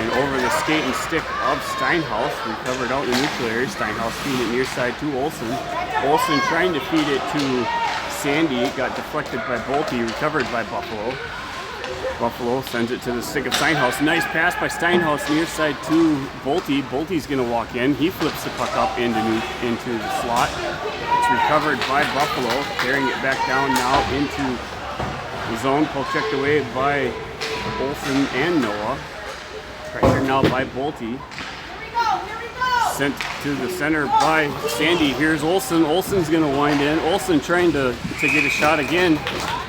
and over the skate and stick of Steinhaus, recovered out in the neutral area. Steinhaus feeding it near side to Olsen. Olsen trying to feed it to Sandy, got deflected by Bolte, recovered by Buffalo. Buffalo sends it to the stick of Steinhaus. Nice pass by Steinhaus near side to Bolte. Bolte's going to walk in. He flips the puck up into the slot. It's recovered by Buffalo, carrying it back down now into the zone. Puck checked away by Olsen and Noah. Pressure now by Bolte. Sent to the center by Sandy. Here's Olsen. Olsen's going to wind in. Olsen trying to get a shot again.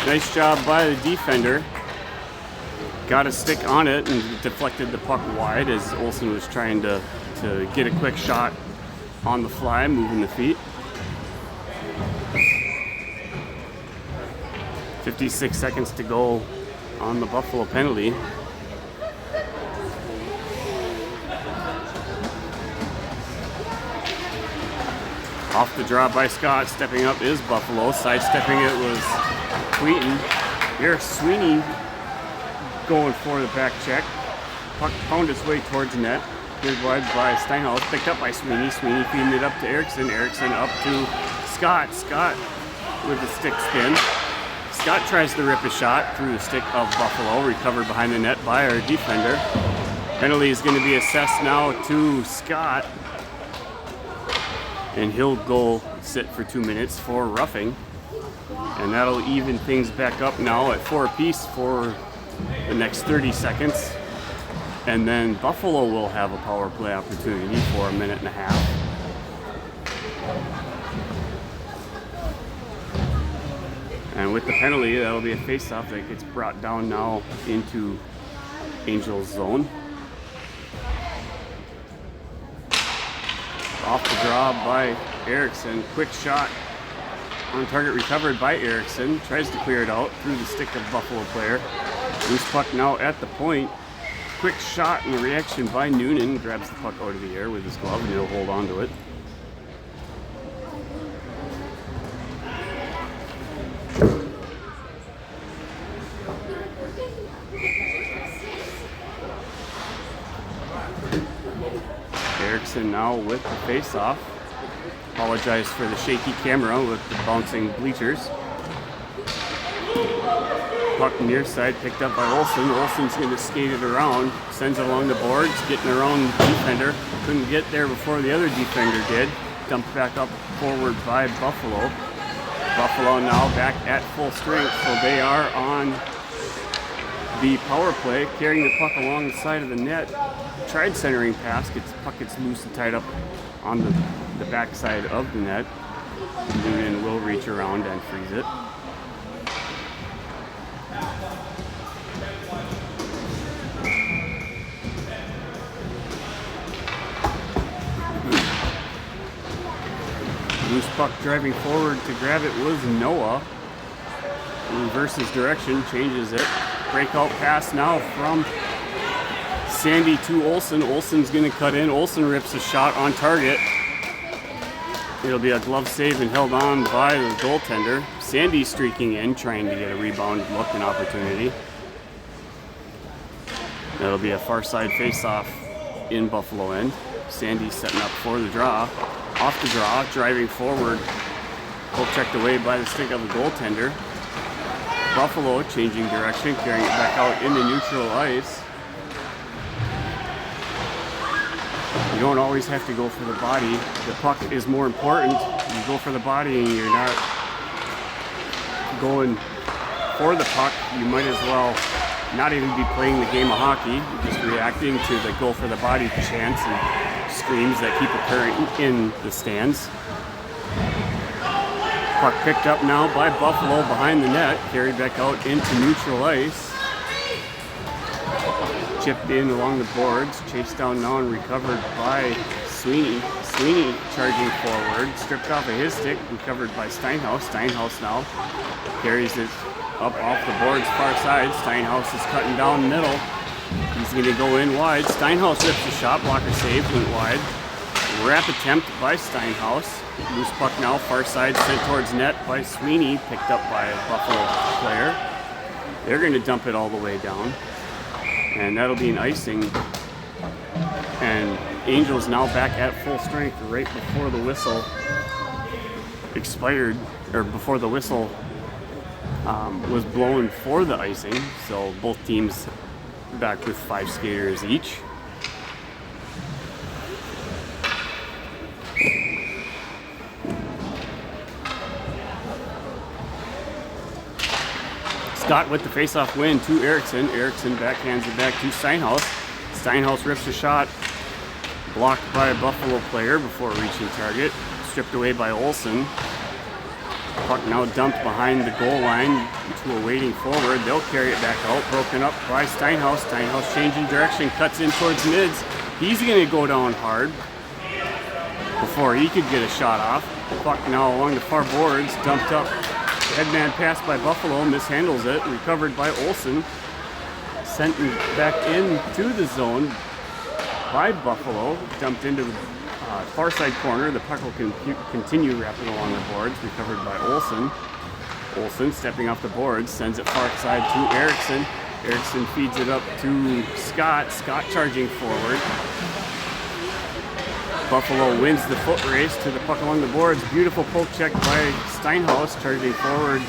Nice job by the defender. Got a stick on it and deflected the puck wide as Olsen was trying to get a quick shot on the fly, moving the feet. 56 seconds to go on the Buffalo penalty. Off the draw by Scott, stepping up is Buffalo. Sidestepping it was Wheaton. Eric Sweeney going for the back check. Puck found its way towards net. Good wide by Steinhaus, picked up by Sweeney. Sweeney feeding it up to Erickson. Erickson up to Scott. Scott with the stick spin. Scott tries to rip a shot through the stick of Buffalo, recovered behind the net by our defender. Penalty is going to be assessed now to Scott, and he'll go sit for 2 minutes for roughing. And that'll even things back up now at 4 apiece for the next 30 seconds. And then Buffalo will have a power play opportunity for a minute and a half. And with the penalty, that'll be a face-off that gets brought down now into Angels zone. Off the draw by Erickson. Quick shot on target, recovered by Erickson. Tries to clear it out through the stick of Buffalo player. Loose puck now at the point. Quick shot and reaction by Noonan. Grabs the puck out of the air with his glove and he'll hold on to it. Erickson now with the face-off. Apologize for the shaky camera with the bouncing bleachers. Puck near side picked up by Olsen. Olsen's going to skate it around, sends it along the boards, getting around defender. Couldn't get there before the other defender did. Dumped back up forward by Buffalo. Buffalo now back at full strength, so they are on the power play, carrying the puck along the side of the net. Tried centering pass, puck gets loose and tied up on the back side of the net. Noonan will reach around and freeze it. Loose puck driving forward to grab it was Noah. Reverses direction, changes it. Breakout pass now from Sandy to Olsen. Olsen's going to cut in. Olsen rips a shot on target. It'll be a glove save and held on by the goaltender. Sandy streaking in, trying to get a rebound look and opportunity. That'll be a far side face-off in Buffalo end. Sandy setting up for the draw. Off the draw, driving forward. Poke checked away by the stick of the goaltender. Buffalo changing direction, carrying it back out into neutral ice. You don't always have to go for the body. The puck is more important. You go for the body and you're not going for the puck, you might as well not even be playing the game of hockey. You're just reacting to the go for the body chants and screams that keep occurring in the stands. Puck picked up now by Buffalo behind the net, carried back out into neutral ice. Chipped in along the boards, chased down now and recovered by Sweeney. Sweeney charging forward, stripped off of his stick, recovered by Steinhaus. Steinhaus now carries it up off the boards far side. Steinhaus is cutting down the middle. He's going to go in wide. Steinhaus rips the shot, blocker save, went wide. Wrap attempt by Steinhaus. Loose puck now, far side, sent towards net by Sweeney, picked up by a Buffalo player. They're going to dump it all the way down. And that'll be an icing. And Angels now back at full strength right before the whistle expired, or before the whistle was blown for the icing. So both teams back with 5 skaters each. Scott with the face-off win to Eriksson. Eriksson backhands it back to Steinhaus. Steinhaus rips a shot, blocked by a Buffalo player before reaching target. Stripped away by Olsen. Puck now dumped behind the goal line to a waiting forward. They'll carry it back out, broken up by Steinhaus. Steinhaus changing direction, cuts in towards mids. He's going to go down hard before he could get a shot off. Puck now along the far boards, dumped up. Headman pass by Buffalo, mishandles it, recovered by Olsen. Sent back into the zone by Buffalo, dumped into the far side corner. The puck will continue wrapping along the boards, recovered by Olsen. Olsen stepping off the boards, sends it far side to Eriksson. Eriksson feeds it up to Scott. Scott charging forward. Buffalo wins the foot race to the puck along the boards. Beautiful poke check by Steinhaus, charging forward.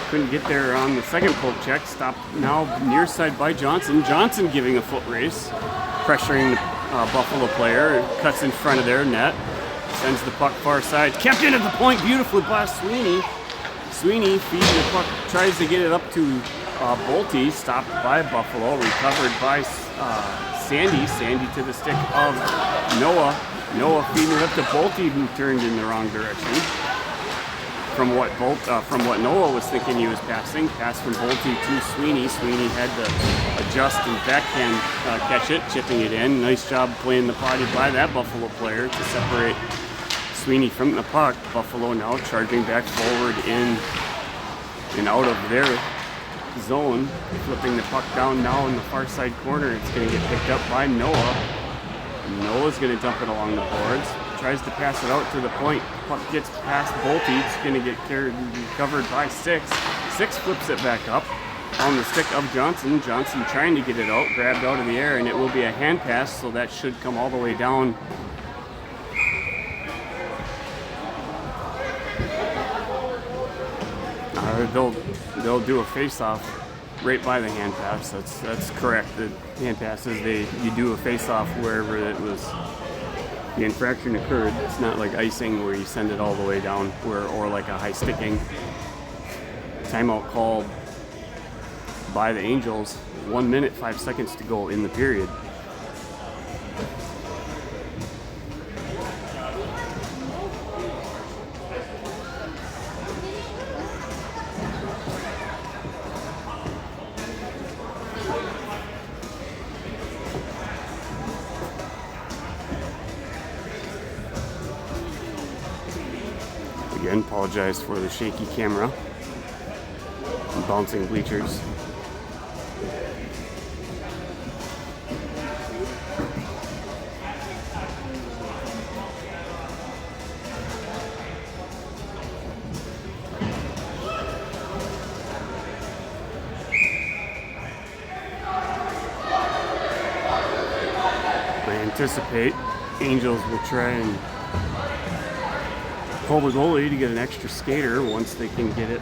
Couldn't get there on the second poke check. Stopped now near side by Johnson. Johnson giving a foot race, pressuring the Buffalo player. Cuts in front of their net. Sends the puck far side. Kept in at the point beautifully by Sweeney. Sweeney feeds the puck, tries to get it up to Bolte. Stopped by Buffalo. Recovered by Sandy. Sandy to the stick of Noah. Noah feeding it up to Bolte, who turned in the wrong direction. From what Noah was thinking he was passing. Pass from Bolte to Sweeney. Sweeney had to adjust and backhand catch it, chipping it in. Nice job playing the potty by that Buffalo player to separate Sweeney from the puck. Buffalo now charging back forward in and out of their zone. Flipping the puck down now in the far side corner. It's going to get picked up by Noah. Noah's going to dump it along the boards. Tries to pass it out to the point. Puck gets past Bolte. It's going to get recovered by Six. Six flips it back up on the stick of Johnson. Johnson trying to get it out, grabbed out of the air, and it will be a hand pass, so that should come all the way down. They'll do a face-off right by the hand pass. That's correct. The hand passes, you do a face-off wherever it was the infraction occurred. It's not like icing where you send it all the way down, or like a high sticking. Timeout called by the Angels. 1 minute, 5 seconds to go in the period. Again, apologize for the shaky camera. Bouncing bleachers. I anticipate Angels will try and pull the goalie to get an extra skater once they can get it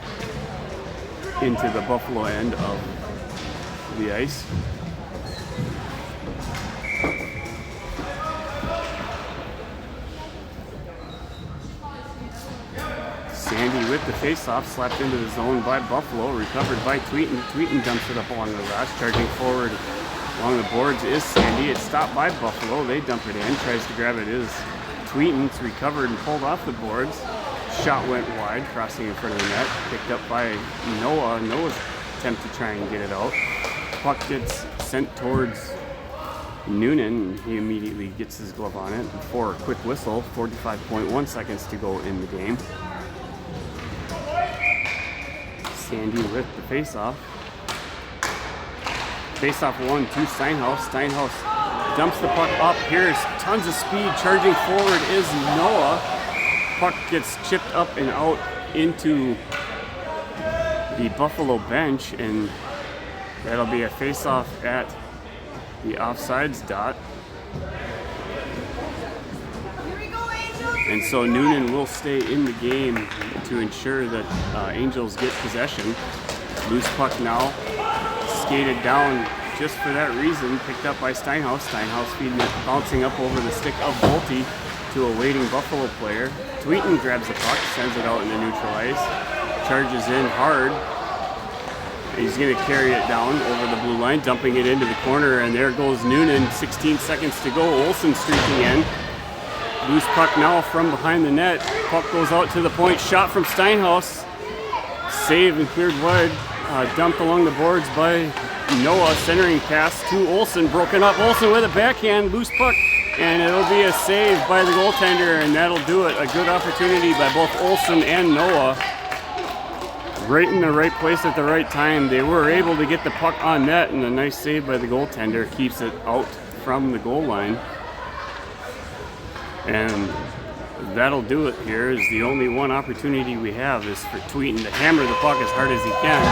into the Buffalo end of the ice. Sandy with the face-off, slapped into the zone by Buffalo, recovered by Tweeten. Tweeten dumps it up along the glass, charging forward along the boards is Sandy. It's stopped by Buffalo. They dump it in, tries to grab it is Tweeten. It's recovered and pulled off the boards. Shot went wide, crossing in front of the net. Picked up by Noah. Noah's attempt to try and get it out. Puck gets sent towards Noonan. He immediately gets his glove on it before a quick whistle. 45.1 seconds to go in the game. Sandy with the face-off. Face-off 1 to Steinhaus. Steinhaus dumps the puck up. Here's tons of speed. Charging forward is Noah. Puck gets chipped up and out into the Buffalo bench, and that'll be a face-off at the offsides dot. And so Noonan will stay in the game to ensure that Angels get possession. Loose puck now, skated down just for that reason, picked up by Steinhaus. Steinhaus feeding it, bouncing up over the stick of Bolte to a waiting Buffalo player. Tweeten grabs the puck, sends it out into neutral ice, charges in hard. He's going to carry it down over the blue line, dumping it into the corner, and there goes Noonan. 16 seconds to go. Olsen streaking in. Loose puck now from behind the net. Puck goes out to the point. Shot from Steinhaus. Saved and cleared wide. Dumped along the boards by Noah. Centering pass to Olsen. Broken up. Olsen with a backhand. Loose puck. And it'll be a save by the goaltender, and that'll do it. A good opportunity by both Olsen and Noah. Right in the right place at the right time. They were able to get the puck on net, and a nice save by the goaltender keeps it out from the goal line. And that'll do it here. Is the only one opportunity we have is for Tweeten to hammer the puck as hard as he can.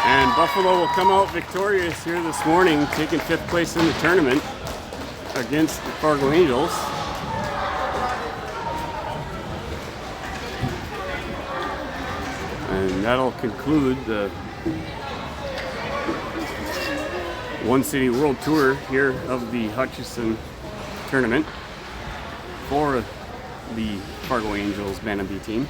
And Buffalo will come out victorious here this morning, taking 5th place in the tournament against the Fargo Angels. And that'll conclude the One City World Tour here of the Hutchinson tournament for the Fargo Angels Bantam B team.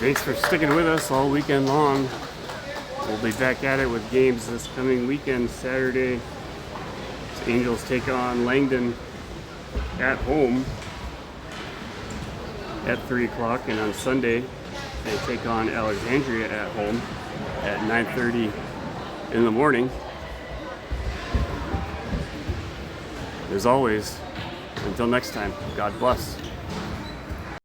Thanks for sticking with us all weekend long. We'll be back at it with games this coming weekend. Saturday, Angels take on Langdon at home at 3 o'clock, and on Sunday they take on Alexandria at home at 9:30 in the morning. As always, until next time, God bless.